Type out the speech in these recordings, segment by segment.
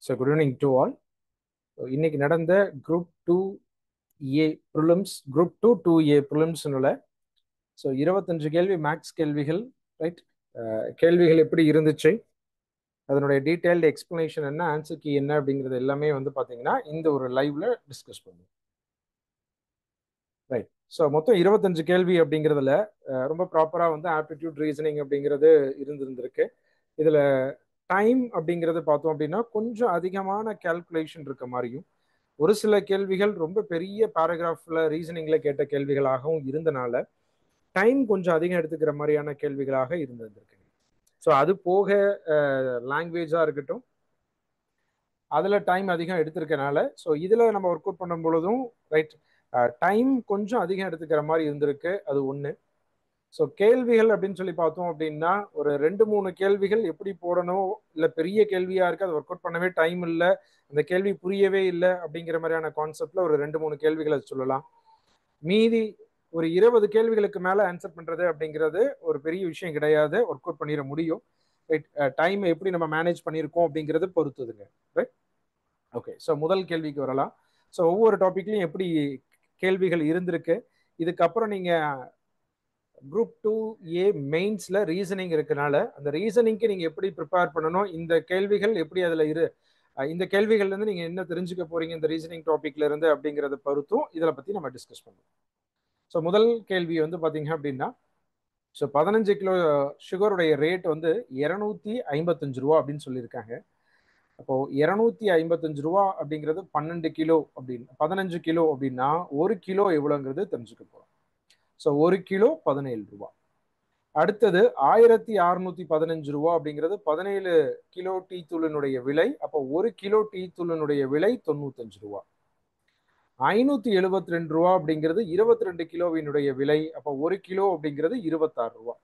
So good evening to all. இன்னைக்கு நடந்த group 2A prelims group 2A ப்ரிலிம்ஸ்னுள்ள so 25 கேள்வி மேக்ஸ் கேள்விகள் ரைட். கேள்விகள் எப்படி இருந்துச்சு, அதனுடைய டீட்டெயில்டு எக்ஸ்பிளனேஷன் என்ன, ஆன்சர் கீ என்ன அப்படிங்கிறது எல்லாமே வந்து பார்த்தீங்கன்னா இந்த ஒரு லைவ்ல டிஸ்கஸ் பண்ணுவோம். ரைட். ஸோ மொத்தம் 25 கேள்வி அப்படிங்கிறதுல ரொம்ப ப்ராப்பராக வந்து ஆப்டிடியூட் ரீசனிங் அப்படிங்கிறது இருந்திருக்கு. இதில் டைம் அப்படிங்கிறது பார்த்தோம் அப்படின்னா கொஞ்சம் அதிகமான கேல்குலேஷன் இருக்க மாதிரியும், ஒரு சில கேள்விகள் ரொம்ப பெரிய பேராகிராஃப்ல ரீசனிங்ல கேட்ட கேள்விகளாகவும் இருந்தனால டைம் கொஞ்சம் அதிகம் எடுத்துக்கிற மாதிரியான கேள்விகளாக இருந்திருக்கு. ஸோ அது போக லாங்குவேஜாக இருக்கட்டும், அதில் டைம் அதிகம் எடுத்திருக்கனால ஸோ இதில் நம்ம ஒர்க் அவுட் பண்ணும் பொழுதும் ரைட் டைம் கொஞ்சம் அதிகம் எடுத்துக்கிற மாதிரி இருந்திருக்கு. அது ஒன்று. ஸோ கேள்விகள் அப்படின்னு சொல்லி பார்த்தோம் அப்படின்னா ஒரு 2-3 கேள்விகள் எப்படி போடணும், இல்லை பெரிய கேள்வியாக இருக்குது, அதை ஒர்க் அவுட் பண்ணவே டைம் இல்லை, அந்த கேள்வி புரியவே இல்லை அப்படிங்கிற மாதிரியான கான்செப்டில் ஒரு 2-3 கேள்விகளை சொல்லலாம். மீதி ஒரு 20 கேள்விகளுக்கு மேலே ஆன்சர் பண்ணுறது அப்படிங்கிறது ஒரு பெரிய விஷயம் கிடையாது, ஒர்க் அவுட் பண்ணிட முடியும். ரைட். டைம் எப்படி நம்ம மேனேஜ் பண்ணியிருக்கோம் அப்படிங்கிறது பொறுத்துதுங்க. ரைட். ஓகே. ஸோ முதல் கேள்விக்கு வரலாம். ஸோ ஒவ்வொரு டாபிக்லையும் எப்படி கேள்விகள் இருந்திருக்கு, இதுக்கப்புறம் நீங்கள் குரூப் 2A மெயின்ஸ்ல ரீசனிங் இருக்கனால அந்த ரீசனிங்க்கு நீங்க எப்படி ப்ரிப்பேர் பண்ணணும், இந்த கேள்விகள் எப்படி அதுல இந்த கேள்விகள்ல இருந்து நீங்க என்ன தெரிஞ்சுக்க போறீங்க இந்த ரீசனிங் டாபிக்ல இருந்து அப்படிங்கறத பொறுத்தும் இதில் பத்தி நம்ம டிஸ்கஸ் பண்ணுவோம். ஸோ முதல் கேள்வி வந்து பாத்தீங்க அப்படின்னா, ஸோ 15 கிலோ சுகருடைய ரேட் வந்து 255 ரூபா அப்படின்னு சொல்லியிருக்காங்க. அப்போ 255 ரூபா அப்படிங்கிறது 12 கிலோ அப்படின்னு 15 கிலோ அப்படின்னா 1 கிலோ எவ்வளோங்கிறது தெரிஞ்சுக்க போறோம். ஸோ 1 கிலோ 17 ரூபா. அடுத்தது 1615 ரூபா அப்படிங்கிறது 17 கிலோ டீ தூளினுடைய விலை. அப்போ 1 கிலோ டீ தூளினுடைய விலை 95 ரூபா. 572 ரூபா அப்படிங்கிறது 22 கிலோவினுடைய விலை. அப்போ 1 கிலோ அப்படிங்கிறது 26 ரூபா.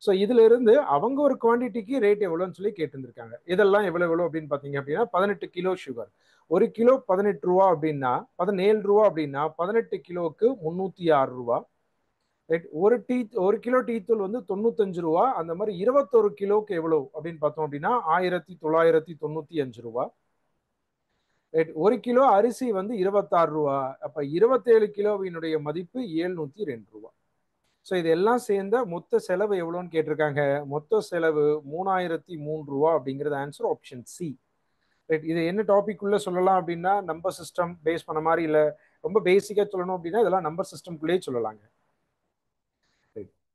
ஸோ இதுல இருந்து அவங்க ஒரு குவான்டிட்டிக்கு ரேட் எவ்வளோன்னு சொல்லி கேட்டிருந்திருக்காங்க. இதெல்லாம் எவ்வளவு அப்படின்னு பார்த்தீங்க அப்படின்னா 18 கிலோ சுகர் 1 கிலோ 18 ரூபா அப்படின்னா 17 ரூபா அப்படின்னா 18 கிலோவுக்கு 306 ரூபா. ஒரு கிலோ டீ தூள் வந்து 95 ரூபா. அந்த மாதிரி 21 கிலோக்கு எவ்வளவு அப்படின்னு பார்த்தோம் அப்படின்னா 1995 ரூபா. ஒரு கிலோ அரிசி வந்து 26 ரூபா. அப்ப 27 கிலோவினுடைய மதிப்பு 702 ரூபா. ஸோ இதெல்லாம் சேர்ந்த மொத்த செலவு எவ்வளோன்னு கேட்டிருக்காங்க. மொத்த செலவு 3003 ரூபா அப்படிங்கிறது ஆன்சர் ஆப்ஷன் சி. ரைட். இது என்ன டாபிக் உள்ள சொல்லலாம் அப்படின்னா நம்பர் சிஸ்டம் பேஸ் பண்ண மாதிரி இல்லை, ரொம்ப பேசிக்கா சொல்லணும் அப்படின்னா இதெல்லாம் நம்பர் சிஸ்டம்குள்ளேயே சொல்லலாங்க.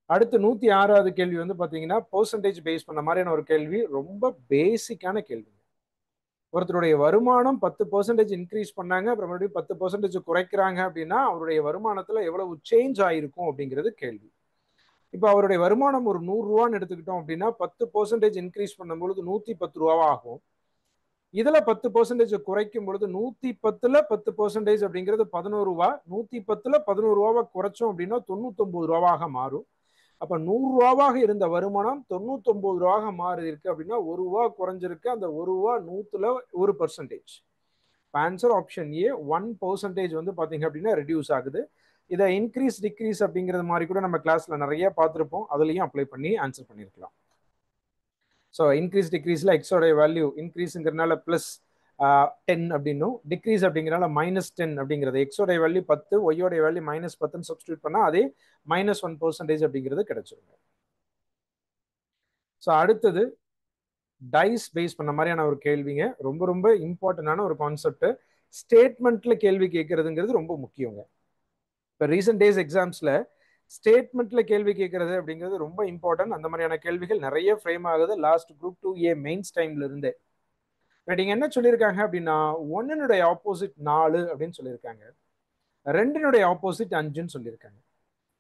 அடுத்து 106வது கேள்வி வந்து பாத்தீங்கன்னா பெர்சன்டேஜ் பேஸ் பண்ண மாதிரியான ஒரு கேள்வி, ரொம்ப பேசிக்கான கேள்வி. ஒருத்தருடைய வருமானம் 10% இன்க்ரீஸ் பண்ணாங்க, அப்புறம் மறுபடியும் 10% குறைக்கிறாங்க அப்படின்னா அவருடைய வருமானத்துல எவ்வளவு சேஞ்ச் ஆயிருக்கும் அப்படிங்கிறது கேள்வி. இப்போ அவருடைய வருமானம் ஒரு 100 ரூபான்னு எடுத்துக்கிட்டோம் அப்படின்னா 10% இன்க்ரீஸ் பண்ணும்பொழுது 110 ரூபாவா ஆகும். இதுல 10% குறைக்கும் பொழுது 110ல 10% அப்படிங்கிறது 11 ரூபா. 110ல 11 ரூபாவை குறைச்சோம் அப்படின்னா 99 ரூபாவாக மாறும். அப்ப 100 ரூபாவாக இருந்த வருமானம் 99 ரூபாக மாறி இருக்கு அப்படின்னா 1 ரூபா குறைஞ்சிருக்கு. அந்த 1 ரூபா 100ல 1%. ஆன்சர் ஆப்ஷன் ஏ 1% வந்து பாத்தீங்க அப்படின்னா ரெடியூஸ் ஆகுது. இதை இன்க்ரீஸ் டிக்ரீஸ் அப்படிங்கிறது மாதிரி கூட நம்ம கிளாஸ்ல நிறைய பார்த்துருப்போம், அதுலயும் அப்ளை பண்ணி ஆன்சர் பண்ணிருக்கலாம். ஸோ இன்க்ரீஸ் டிக்ரீஸ்ல எக்ஸோடைய வேல்யூ இன்க்ரீஸ்ங்கிறதுனால பிளஸ் 10 அப்படின்னும், டிக்ரீஸ் அப்படிங்கிறனால -10 அப்படிங்கிறது, எக்ஸோடைய வேல்யூ 10, ஒய்யோடைய வேல்யூ -10 சப்ஸ்டியூட் பண்ணா அதே -1% அப்படிங்கிறது கிடைச்சிருங்க. ஸோ அடுத்தது டைஸ் பேஸ் பண்ண மாதிரியான ஒரு கேள்விங்க, ரொம்ப ரொம்ப இம்பார்ட்டன்டான ஒரு கான்செப்ட். ஸ்டேட்மெண்ட்ல கேள்வி கேட்கறதுங்கிறது ரொம்ப முக்கியங்க. இப்போ ரீசெண்ட் டேஸ் எக்ஸாம்ஸ்ல ஸ்டேட்மெண்ட்ல கேள்வி கேட்கறது அப்படிங்கிறது ரொம்ப இம்பார்ட்டன்ட். அந்த மாதிரியான கேள்விகள் நிறைய ஃப்ரேம் ஆகுது லாஸ்ட் குரூப் 2A மெயின்ஸ் டைம்ல இருந்தே. நீங்க என்ன சொல்லியிருக்காங்க அப்படின்னா 1னுடைய ஆப்போசிட் 4 அப்படின்னு சொல்லியிருக்காங்க, 2னுடைய ஆப்போசிட் 5ன்னு சொல்லியிருக்காங்க.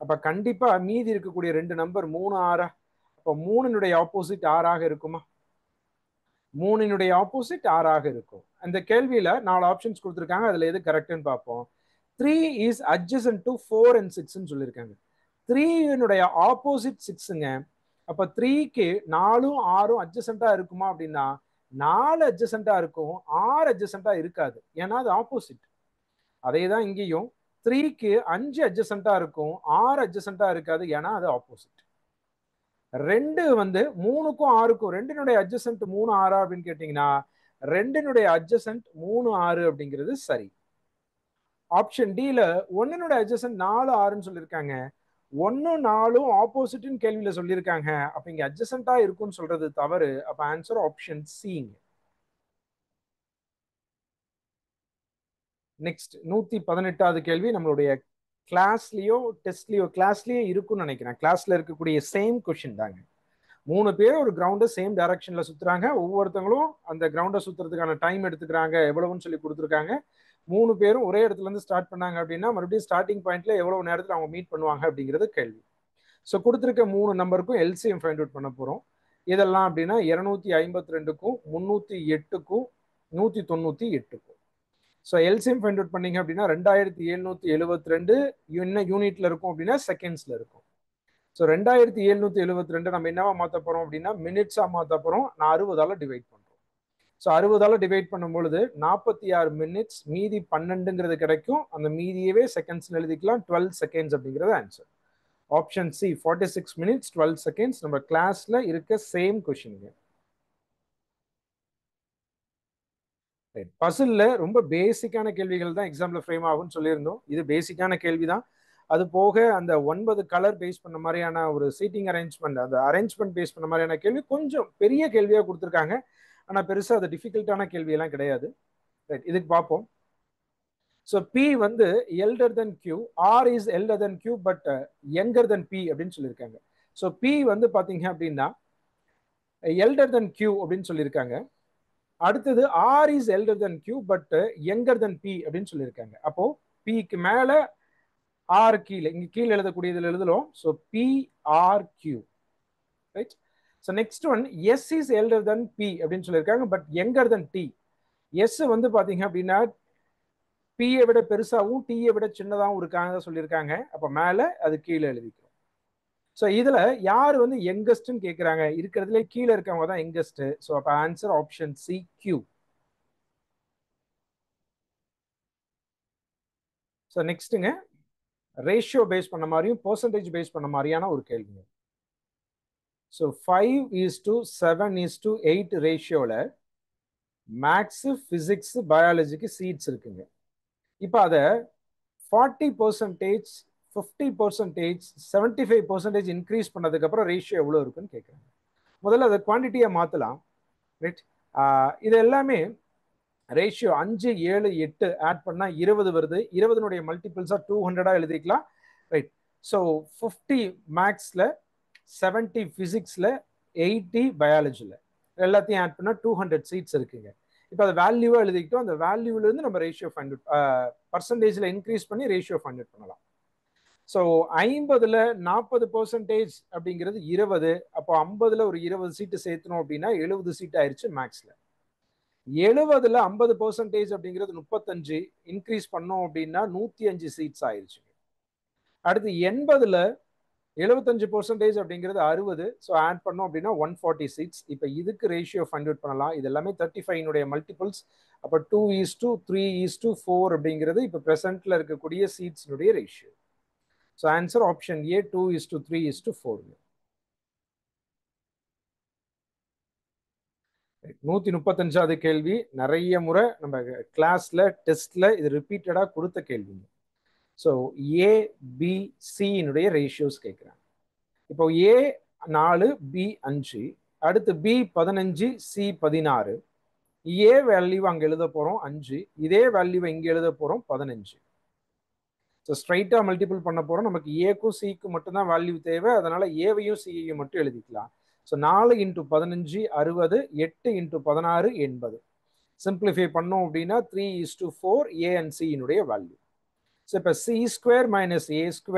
அப்ப கண்டிப்பா மீதி இருக்கக்கூடிய 2 நம்பர் 3 6. அப்ப 3னுடைய ஆப்போசிட் 6ஆக இருக்குமா? 3னுடைய ஆப்போசிட் 6ஆக இருக்கும். அந்த கேள்வியில 4 ஆப்ஷன்ஸ் கொடுத்துருக்காங்க, அதுல எது கரெக்ட்னு பார்ப்போம். 3 இஸ் adjacent to 4 and 6ன்னு சொல்லியிருக்காங்க. 3னுடைய ஆப்போசிட் 6ங்க. அப்ப 3க்கு 4ம் 6ம் அட்ஜசண்டா இருக்குமா அப்படின்னா 4 அட்ஜசண்டா இருக்கும், 6 அட்ஜசண்டா இருக்காது. ஏன்னா அது ஆப்போசிட். அதே தான் இங்கேயும் 3க்கு 5 அட்ஜசண்டா இருக்கும், 6 அட்ஜசண்டா இருக்காது. ஏன்னா அது ஆப்போசிட். 2 வந்து 3க்கும் 6க்கும் 2னுடைய அட்ஜசன்ட் 3 6 அப்படின்னு கேட்டீங்கன்னா 2னுடைய அட்ஜசன்ட் 3 6 அப்படிங்கிறது சரி. ஆப்ஷன் டில 1னுடைய அட்ஜசன்ட் 4 6ன்னு சொல்லியிருக்காங்க. 1 4 ஆப்போசிட்னு கேள்வியில சொல்லியிருக்காங்க. அப்ப இங்க அட்ஜசன்டா இருக்கும்னு சொல்றது தவறு. அப்ப ஆன்சர் ஆப்ஷன் சிங்க. நெக்ஸ்ட் 118வது கேள்வி நம்மளுடைய கிளாஸ்லயோ கிளாஸ்லயே இருக்கும்னு நினைக்கிறேன். கிளாஸ்ல இருக்கக்கூடிய சேம் கொஸ்டின் தாங்க. 3 பேர் ஒரு கிரவுண்டை சேம் டைரக்ஷன்ல சுத்துறாங்க. ஒவ்வொருத்தங்களும் அந்த கிரவுண்டை சுத்துறதுக்கான டைம் எடுத்துக்கிறாங்க, எவ்வளவுன்னு சொல்லி கொடுத்துருக்காங்க. 3 பேரும் ஒரே இடத்துல இருந்து ஸ்டார்ட் பண்ணாங்க அப்படின்னா மறுபடியும் ஸ்டார்டிங் பாயிண்ட்ல எவ்வளவு நேரத்தில் அவங்க மீட் பண்ணுவாங்க அப்படிங்கிறது கேள்வி. ஸோ கொடுத்துருக்க 3 நம்பருக்கும் எல்சிஎம் ஃபைண்ட் அவுட் பண்ண போறோம். இதெல்லாம் அப்படின்னா 252க்கும் 308க்கும் 198க்கும். ஸோ எல்சிஎம் ஃபைண்ட் அவுட் பண்ணீங்க அப்படின்னா 2772 என்ன யூனிட்ல இருக்கும் அப்படின்னா செகண்ட்ஸ்ல இருக்கும். ஸோ 2772 நம்ம என்னவா மாற்ற போறோம் அப்படின்னா மினிட்ஸா மாற்ற போறோம். நான் 60ஆல டிவைட் பண்றோம். ஸோ 60ஆல டிவைட் பண்ணும் பொழுது 46 மினிட்ஸ் மீதி 12ங்கிறது கிடைக்கும். அந்த மீதியவே செகண்ட்ஸ் எழுதிக்கலாம். 12 செகண்ட்ஸ் அப்படிங்கிறது answer. Option C 46 minutes 12 seconds நம்ம கிளாஸ்ல இருக்க சேம் கொஸ்டின். பசில்ல ரொம்ப பேசிக்கான கேள்விகள் தான் எக்ஸாம்ல ஃப்ரேம் ஆகும்னு சொல்லியிருந்தோம். இது பேசிக்கான கேள்வி தான். அது போக அந்த 9 கலர் பேஸ் பண்ண மாதிரியான ஒரு சீட்டிங் அரேஞ்ச்மெண்ட், அந்த அரேஞ்ச்மெண்ட் பேஸ் பண்ண மாதிரியான கேள்வி கொஞ்சம் பெரிய கேள்வியா கொடுத்துருக்காங்க. ஆனா பெருசா அது டிஃபிகல்ட்டான கேள்வி எல்லாம் கிடையாது. இதுக்கு பார்ப்போம். ஸோ பி வந்து elder than Q, R is elder than Q but younger than P அப்படின்னு சொல்லியிருக்காங்க. ஸோ பி வந்து பாத்தீங்க அப்படின்னா எல்டர் தென் கியூ அப்படின்னு சொல்லியிருக்காங்க. அடுத்தது R is elder than Q but younger than P அப்படின்னு சொல்லியிருக்காங்க. அப்போ பிக்கு மேல ஆர் கீழே, இங்க கீழே எழுதக்கூடியதுல எழுதலாம். So P R Q, right. So next one S is elder than P அப்படின்னு சொல்லியிருக்காங்க but younger than T. S வந்து பாத்தீங்க அப்படின்னா பியை விட பெருசாகவும் டீயை விட சின்னதாகவும் இருக்காங்க சொல்லியிருக்காங்க. அப்ப மேல அது கீழே எழுதிக்கிறோம். ஸோ இதுல யார் வந்து யங்கஸ்ட்னு கேட்கிறாங்க, இருக்கிறதுல கீழே இருக்கவங்க தான் யங்கஸ்ட். ஸோ அப்ப ஆன்சர் ஆப்ஷன் சி கியூ. ஸோ நெக்ஸ்ட்டுங்க ரேஷியோ பேஸ் பண்ண மாதிரியும் பெர்சன்டேஜ் பேஸ் பண்ண மாதிரியான ஒரு கேள்வி. ஸோ 5:7:8 ரேஷியோல மேக்ஸ், பிசிக்ஸ், பயாலஜிக்கு சீட்ஸ் இருக்குங்க. இப்போ அதை 40%, 50%, 75% இன்க்ரீஸ் பண்ணதுக்கு அப்புறம் ரேஷியோ எவ்வளவு இருக்குன்னு கேட்குறாங்க. முதல்ல அதை குவான்டிட்டியை மாற்றலாம், ரைட். இது எல்லாமே ரேஷியோ 5, 7, 8 ஆட் பண்ணா 20 வருது. 20னுடைய மல்டிபிள்ஸா 200 எழுதிக்கலாம், ரைட். ஸோ 50 மேக்ஸ்ல, 70 பிசிக்ஸ்ல, 80 பயாலஜில, எல்லாத்தையும் ஆட் பண்ணா 200 சீட்ஸ் இருக்குங்க. இப்போ அதை வேல்யூவா எழுதிக்கிட்டோம். அந்த வேல்யூல இருந்து நம்ம ரேஷியோ ஃபைண்ட் அவுட், பர்சன்டேஜ்ல இன்க்ரீஸ் பண்ணி ரேஷியோ ஃபைண்ட் அவுட் பண்ணலாம். ஸோ 50ல 40% அப்படிங்கிறது 20. அப்போ 50ல ஒரு 20 சீட்டு சேர்த்தணும் அப்படின்னா 70 சீட் ஆயிடுச்சு மேக்ஸ்ல. 70ல 50% அப்படிங்கிறது 35, இன்க்ரீஸ் பண்ணோம் அப்படின்னா 105 சீட்ஸ் ஆயிடுச்சு. அடுத்து 80ல 75% அப்படிங்கிறது 60. ஸோ ஆட் பண்ணோம் அப்படின்னா 140 சீட்ஸ். இப்போ இதுக்கு ரேஷியோ ஃபைண்ட் அவுட் பண்ணலாம். இது எல்லாமே 35னுடைய மல்டிபிள்ஸ். அப்போ 2:3:4 அப்படிங்கிறது இப்போ ப்ரெசென்ட்ல இருக்கக்கூடிய சீட்ஸ்னுடைய ratio. So answer option A 2:3:4. 135வது கேள்வி நிறைய முறை நம்ம கிளாஸ்ல டெஸ்ட்ல இது ரிப்பீட்டடா கொடுத்த கேள்வி. ஸோ ஏ பி சியினுடைய ரேஷியோஸ் கேட்குறாங்க. இப்போ ஏ 4, பி 5, அடுத்து பி 15, சி 16. ஏ வேல்யூ அங்க எழுத போறோம் 5, இதே வேல்யூ இங்க எழுத போறோம் 15. ஸோ ஸ்ட்ரைட்டா மல்டிபிள் பண்ண போறோம். நமக்கு ஏக்கும் சிக்கும் மட்டும்தான் வேல்யூ தேவை. அதனால ஏவையும் சியையும் மட்டும் எழுதிக்கலாம். ஸோ 4 × 15 60, 8 × 16 80. சிம்பிளிஃபை பண்ணோம் அப்படின்னா 3:4 ஏ அண்ட் சியினுடைய வேல்யூ. ஸோ இப்போ c² -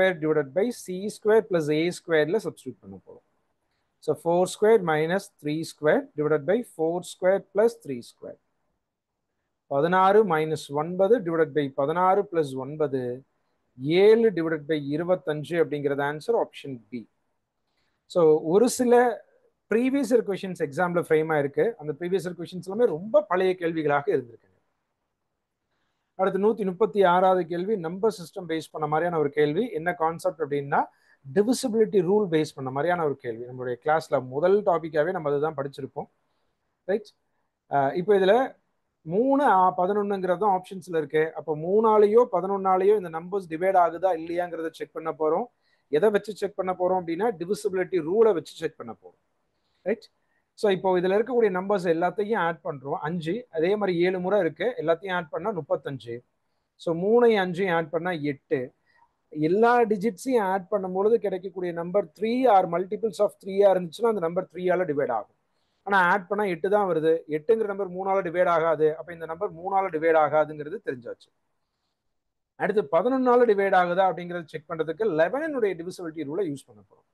a² divided by c² + a² substitute பண்ண போறோம். So 4² - 3² divided by 4² + 3². 16 - 9 divided by 16 + 9, 7 divided by 25 அப்படிங்கிறது ஆன்சர் ஆப்ஷன் பி. ஸோ ஒரு சில ப்ரீவியஸ் இயர் கொஸ்டின்ஸ் எக்ஸாம்ல ஃப்ரேமா இருக்கு. அந்த ப்ரீவியஸ் இயர் கொஸ்டின்ஸ் எல்லாமே ரொம்ப பழைய கேள்விகளாக இருந்திருக்கு. அடுத்து 136வது கேள்வி நம்பர் சிஸ்டம் பேஸ் பண்ண மாதிரியான ஒரு கேள்வி. என்ன கான்செப்ட் அப்படின்னா டிவிசிபிலிட்டி ரூல் பேஸ் பண்ண மாதிரியான ஒரு கேள்வி. நம்மளுடைய கிளாஸ்ல முதல் டாபிக்காவே நம்ம அதுதான் படிச்சிருப்போம், ரைட். இப்போ இதுல 3 11ங்கிறதும் ஆப்ஷன்ஸ்ல இருக்கு. அப்போ 3ஆலேயோ 11ஆலேயோ இந்த நம்பர்ஸ் டிவைட் ஆகுதா இல்லையாங்கிறத செக் பண்ண போறோம். எதை வச்சு செக் பண்ண போறோம் அப்படின்னா டிவிசிபிலிட்டி ரூலை வச்சு செக் பண்ண போறோம். ரைட். ஸோ இப்போ இதுல இருக்கக்கூடிய நம்பர்ஸ் எல்லாத்தையும் ஆட் பண்றோம். 5 அதே மாதிரி 7 முறை இருக்கு. எல்லாத்தையும் ஆட் பண்ணா 35. ஸோ 3ஐயும் 5ஐயும் ஆட் பண்ணா 8. எல்லா டிஜிட்ஸையும் ஆட் பண்ணும்பொழுது கிடைக்கக்கூடிய நம்பர் 3 ஆர் மல்டிபிள்ஸ் ஆஃப் 3 இருந்துச்சுன்னா அந்த நம்பர் 3ஆல டிவைட் ஆகும். ஆனா ஆட் பண்ணா 8 தான் வருது. 8ங்கிற நம்பர் 3ஆல டிவைட் ஆகாது. அப்ப இந்த நம்பர் 3ஆல டிவைட் ஆகாதுங்கிறது தெரிஞ்சாச்சு. அடுத்து 11ஆல டிவைட் ஆகுதா அப்படிங்கறது செக் பண்றதுக்கு 11னுடைய டிவிசிபிலிட்டி ரூலை யூஸ் பண்ண போறோம்.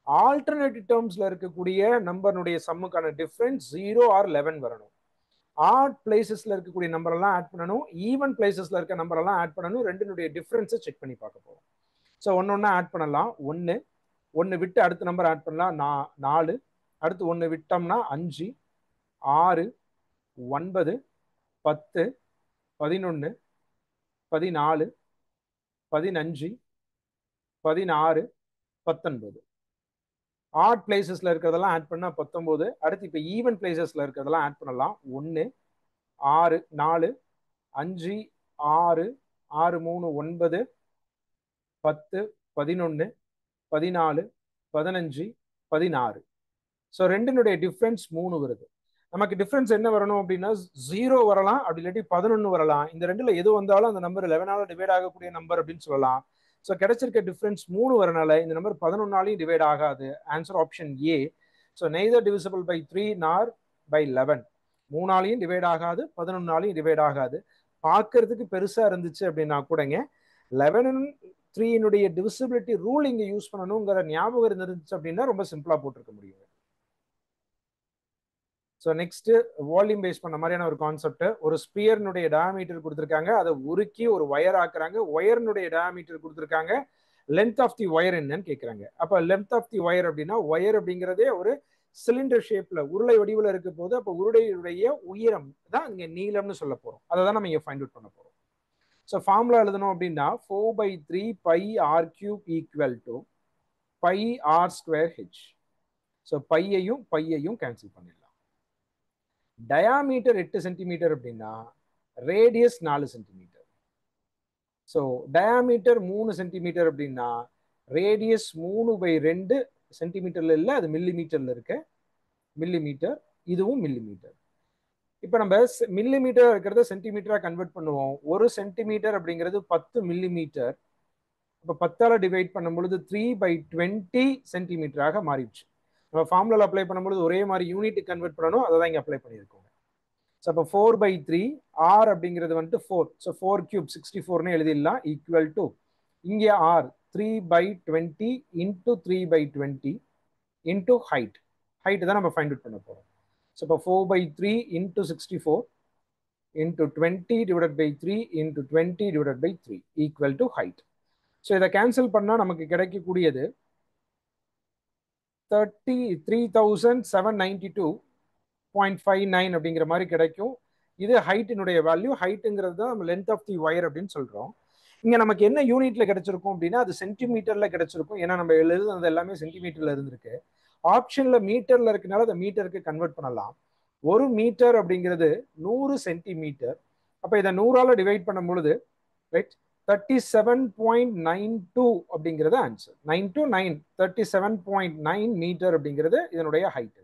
ஆல்டர்னேட்டிவ் டேர்ம்ஸ்ல இருக்கக்கூடிய நம்பருடைய சம்முக்கான டிஃபரன்ஸ் 0 ஆர் 11 வரணும். ஆட் பிளேசஸ்ல இருக்கக்கூடிய நம்பர் எல்லாம் ஆட் பண்ணணும். ஈவன் பிளேசஸ்ல இருக்க நம்பர் எல்லாம் ஆட் பண்ணணும். ரெண்டுனுடைய டிஃபரன்ஸை செக் பண்ணி பார்க்க போறோம். ஸோ ஒன்னொன்னா ஆட் பண்ணலாம். 1 விட்டு அடுத்த நம்பர் ஆட் பண்ணலாம் 4. அடுத்து 1 விட்டோம்னா 5, 6, 9, 10, 11, 14, 15, 16, 19. ஆட் பிளேசஸ்ல இருக்கிறதெல்லாம் ஆட் பண்ணா 19. அடுத்து இப்போ ஈவன் பிளேசஸ்ல இருக்கிறதெல்லாம் ஆட் பண்ணலாம். 1, 6, 4, 5, 6, 6, 3, 9, 10, 11, 14, 15, 16. ஸோ ரெண்டினுடைய டிஃபரன்ஸ் 3 வருது. நமக்கு டிஃபரன்ஸ் என்ன வரணும் அப்படின்னா 0 வரலாம், அப்படி இல்லாட்டி 11 வரலாம். இந்த ரெண்டுல எது வந்தாலும் அந்த நம்பர் 11ஆல டிவைட் ஆகக்கூடிய நம்பர் அப்படின்னு சொல்லலாம். ஸோ கிடைச்சிருக்க டிஃபரன்ஸ் 3 வரனால இந்த நம்பர் 11ஆலையும் டிவைட் ஆகாது. Answer option A. So neither divisible by 3 nor by 11. 3ஆலையும் divide ஆகாது, 11ஆலையும் டிவைட் ஆகாது. பார்க்கறதுக்கு பெருசா இருந்துச்சு அப்படின்னா கூடங்க 11 3னுடைய டிவிசிபிலிட்டி ரூல் இங்க யூஸ் பண்ணணுங்கிற ஞாபகம் இருந்துச்சு அப்படின்னா ரொம்ப சிம்பிளா போட்டிருக்க முடியும். ஸோ நெக்ஸ்ட் வால்யூம் பேஸ் பண்ண மாதிரியான ஒரு கான்செப்ட். ஒரு ஸ்பியர்னுடைய டயாமீட்டர் கொடுத்துருக்காங்க, அதை உருக்கி ஒரு ஒயர் ஆக்குறாங்க. ஒயர்னுடைய டயாமீட்டர் கொடுத்துருக்காங்க, லென்த் ஆஃப் தி ஒயர் என்னன்னு கேட்குறாங்க. அப்போ லென்த் ஆஃப் தி ஒயர் அப்படின்னா ஒயர் அப்படிங்கிறதே ஒரு சிலிண்டர் ஷேப்ல உருளை வடிவில் இருக்க போது அப்போ உருளையுடைய உயரம் தான் இங்கே நீளம்னு சொல்ல போறோம். அதை தான் நம்ம இங்கே ஃபைண்ட் அவுட் பண்ண போறோம். ஸோ ஃபார்முலா எழுதணும் அப்படின்னா 4/3 pi r cube equal to pi r square h. So பையையும் கேன்சல் பண்ணிடலாம். டயாமீட்டர் 8 சென்டிமீட்டர் அப்படின்னா radius 4 centimetre. So diameter 3 centimetre அப்படின்னா ரேடியஸ் 3/2 சென்டிமீட்டர்ல இல்லை, அது மில்லிமீட்டர்ல இருக்கு. மில்லிமீட்டர், இதுவும் மில்லிமீட்டர். இப்போ நம்ம மில்லிமீட்டர் இருக்கிறத சென்டிமீட்டரா கன்வெர்ட் பண்ணுவோம். 1 சென்டிமீட்டர் அப்படிங்கிறது 10 மில்லிமீட்டர். இப்போ 10ஆல டிவைட் பண்ணும் பொழுது 3/20 சென்டிமீட்டராக மாறிடுச்சு. நம்ம ஃபார்முலா அப்ளை பண்ணும்போது ஒரே மாதிரி யூனிட் கன்வெர்ட் பண்ணணும், அதை தான் இங்கே அப்ளை பண்ணியிருக்கோம். ஸோ அப்போ 4/3 ஆர் அப்படிங்கிறது வந்துட்டு 4. ஸோ 4 கியூப் 64ன்னு எழுதிடலாம் ஈக்குவல் டு இங்கே R 3/20 into 3/20 into height. Height தான் நம்ம ஃபைண்ட் அவுட் பண்ண போகிறோம். ஸோ இப்போ 4/3 into 64 into 20 divided by 3 into 20 divided by 3 equal to height. So இதை கேன்சல் பண்ணால் நமக்கு கிடைக்கக்கூடியது 33,792.59 அப்படிங்கிற மாதிரி கிடைக்கும். இது ஹைட்டினுடைய வேல்யூ. ஹைட்டுங்கிறது தான் நம்ம லென்த் ஆஃப் தி ஒயர் அப்படின்னு சொல்றோம். இங்க நமக்கு என்ன யூனிட்ல கிடைச்சிருக்கும் அப்படின்னா அது சென்டிமீட்டர்ல கிடைச்சிருக்கும். ஏன்னா நம்ம எழுதுனது எல்லாமே சென்டிமீட்டர்ல இருந்திருக்கு. ஆப்ஷன்ல மீட்டர்ல இருக்கனால அதை மீட்டருக்கு கன்வெர்ட் பண்ணலாம். 1 மீட்டர் அப்படிங்கிறது 100 சென்டிமீட்டர். அப்ப இதை 100ஆல டிவைட் பண்ணும் பொழுது ரைட் 37.92 அப்படிங்கிறது ஆன்சர். 9 to 9 37.9 மீட்டர் அப்படிங்கிறது இதனுடைய height.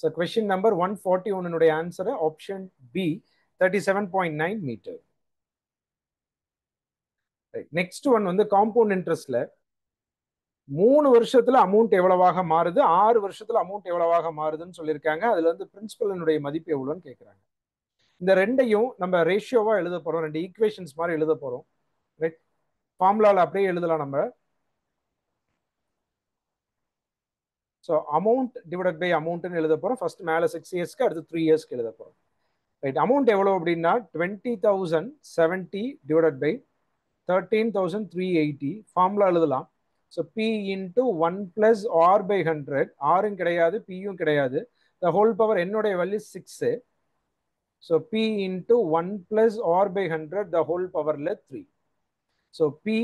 So question number 141 answer option B 37.9 metre. Next one வந்து காம்பவுண்ட் இன்ட்ரெஸ்ட்ல 3 வருஷத்துல அமௌண்ட் எவ்வளவாக மாறுது, 6 வருஷத்துல அமௌண்ட் எவ்வளவாக மாறுதுன்னு சொல்லியிருக்காங்க. அதுல வந்து பிரின்சிபலினுடைய மதிப்பு எவ்வளோன்னு கேட்குறாங்க. இந்த ரெண்டையும் நம்ம ரேஷியோவா எழுத போறோம். 2 ஈக்குவேஷன்ஸ் மாதிரி எழுத போறோம். ரைட். ஃபார்முலால அப்படியே எழுதலாம் நம்ம. ஸோ அமௌண்ட் டிவைடட் பை அமௌண்ட்னு எழுத போறோம். ஃபர்ஸ்ட் மேலே 6 இயர்ஸ்க்கு, அடுத்து 3 இயர்ஸ்க்கு எழுத போறோம். ரைட். அமௌண்ட் எவ்வளோ அப்படின்னா 20,070 டிவைடட் பை 13,380. ஃபார்முலா எழுதலாம். So P into 1 plus r by 100. ஆரும் கிடையாது, பியும் கிடையாது. த ஹோல் பவர் என்னுடைய value 6. So P into 1 plus r by 100 the whole பவர்ல 3. ஸோ பி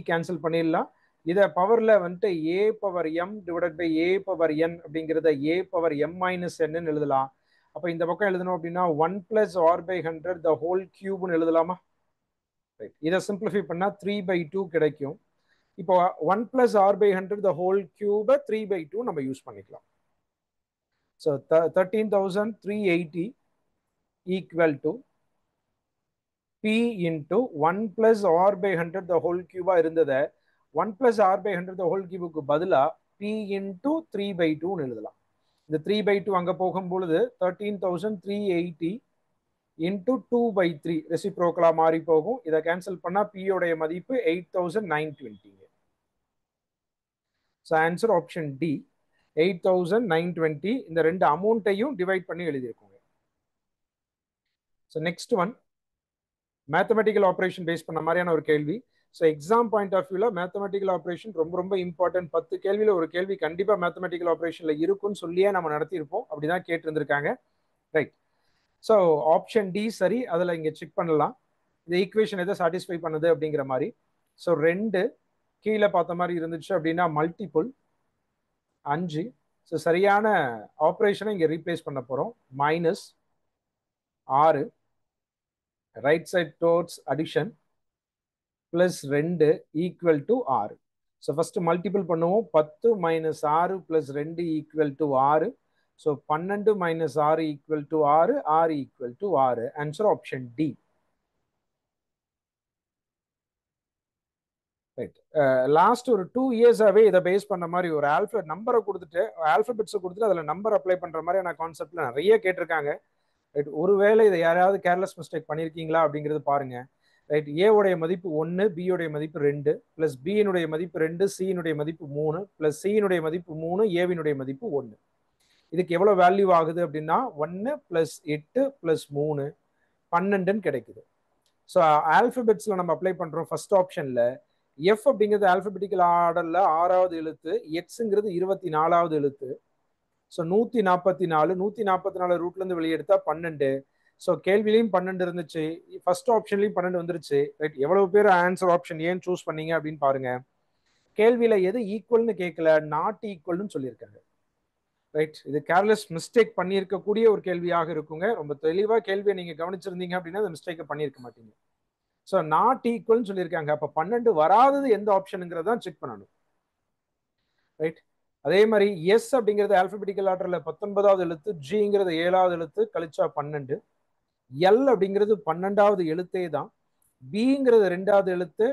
கேன்சல் பண்ணிடலாம். இதை பவர்ல வந்துட்டு a power m divided by a power n அப்படிங்கிறத ஏ பவர் எம் மைனஸ் என்னு எழுதலாம். அப்ப இந்த பக்கம் எழுதணும் அப்படின்னா 1 plus r by 100 the whole கியூப்னு எழுதலாமா? இதை சிம்பிளிஃபை பண்ணா 3/2 கிடைக்கும். இப்போ 1 plus r by 100 the whole கியூபை 3/2 நம்ம யூஸ் பண்ணிக்கலாம். So 13,380 equal to P into 1 plus r by 100 the whole கியூபா இருந்ததை 1 plus r by 100 the whole கியூபுக்கு பதிலாக P இன்டூ 3/2 எழுதலாம். இந்த 3/2 அங்கே போகும் பொழுது 13,380 இன்டூ 2/3 ரெசிப்ரோக்கலா மாறி போகும். இதை கேன்சல் பண்ணா P உடைய மதிப்பு 8,920. So answer option D 8,920. இந்த ரெண்டு அமௌண்ட்டையும் டிவைட் பண்ணி எழுதியிருக்கோங்க. So next one mathematical operation base பண்ண மாதிரியான ஒரு கேள்வி. ஸோ எக்ஸாம் பாயிண்ட் ஆஃப் வியூல மேத்தமெட்டிக்கல் ஆப்ரேஷன் ரொம்ப ரொம்ப இம்பார்ட்டன்ட். 10 கேள்வியில ஒரு கேள்வி கண்டிப்பா மேத்தமெட்டிக்கல் ஆப்ரேஷன்ல இருக்குன்னு சொல்லியே நம்ம நடத்தியிருப்போம். அப்படிதான் கேட்டு இருந்திருக்காங்க. ரைட். ஸோ ஆப்ஷன் டி சரி. அதில் இங்கே செக் பண்ணலாம் இந்த ஈக்குவேஷன் எதை சாட்டிஸ்ஃபை பண்ணுது அப்படிங்கிற மாதிரி. ஸோ 2 கீழே பார்த்த மாதிரி இருந்துச்சு அப்படின்னா மல்டிபிள் 5. ஸோ சரியான ஆப்ரேஷனை இங்கே ரீப்ளேஸ் பண்ண போகிறோம். -6 right side towards addition plus 2 equal to 6. So first multiple பண்ணுவோம். 10 - 6 plus 2 equal to 6. So 12 - 6 equal to 6, 6 equal to 6. Answer option D. Right. Last ஒரு 2 இயர்ஸாவே இதை பேஸ் பண்ண மாதிரி ஒரு நம்பரை கொடுத்துட்டு ஆல்பபெட்ஸை கொடுத்துட்டு அதில் நம்பர் அப்ளை பண்ற மாதிரியான கான்செப்ட்ல நிறைய கேட்டிருக்காங்க. ரைட். ஒருவேளை இதை யாராவது கேர்லெஸ் மிஸ்டேக் பண்ணியிருக்கீங்களா அப்படிங்கிறது பாருங்க. ரைட். ஏ உடைய மதிப்பு 1, பி உடைய மதிப்பு 2, பிளஸ் பியினுடைய மதிப்பு 2, சியினுடைய மதிப்பு 3, பிளஸ் சியினுடைய மதிப்பு 3, ஏவினுடைய மதிப்பு 1. இதுக்கு எவ்வளவு வேல்யூ ஆகுது அப்படின்னா 1 பிளஸ் 8 பிளஸ் 3 12 கிடைக்குது. ஸோ ஆல்பபெட்ஸ்ல நம்ம அப்ளை பண்றோம். ஃபர்ஸ்ட் ஆப்ஷன்ல எஃப் அப்படிங்கிறது ஆல்பபெட்டிக்கல் ஆர்டர்ல 6வது எழுத்து, எக்ஸுங்கிறது 24வது எழுத்து. ஸோ 144 144 ரூட்ல இருந்து வெளியெடுத்தா 12. ஸோ கேள்விலையும் 12 இருந்துச்சு, ஃபர்ஸ்ட் ஆப்ஷன்லையும் 12 வந்துருச்சு. ரைட். எவ்வளவு பேர் ஆன்சர் ஆப்ஷன் ஏன் சூஸ் பண்ணீங்க அப்படின்னு பாருங்க. கேள்வியில எது ஈக்குவல்னு கேட்கல, நாட் ஈக்குவல்னு சொல்லியிருக்காங்க. ரைட். இது கேர்லெஸ் மிஸ்டேக் பண்ணியிருக்கக்கூடிய ஒரு கேள்வியாக இருக்குங்க. ரொம்ப தெளிவா கேள்வியை நீங்க கவனிச்சிருந்தீங்க அப்படின்னா அந்த மிஸ்டேக்கை பண்ணியிருக்க மாட்டீங்க. ஸோ நாட் ஈக்குவல்னு சொல்லியிருக்காங்க. அப்போ 12 வராதது எந்த ஆப்ஷனுங்கிறத செக் பண்ணணும். ரைட். அதே மாதிரி எஸ் அப்படிங்கிறது ஆல்பபெட்டிக்கல் ஆர்டர்ல 19வது எழுத்து, ஜிங்கிறது 7வது எழுத்து, கழிச்சா 12. எல் அப்படிங்கிறது 12வது எழுத்தே தான். பிங்கிறது 2வது எழுத்து,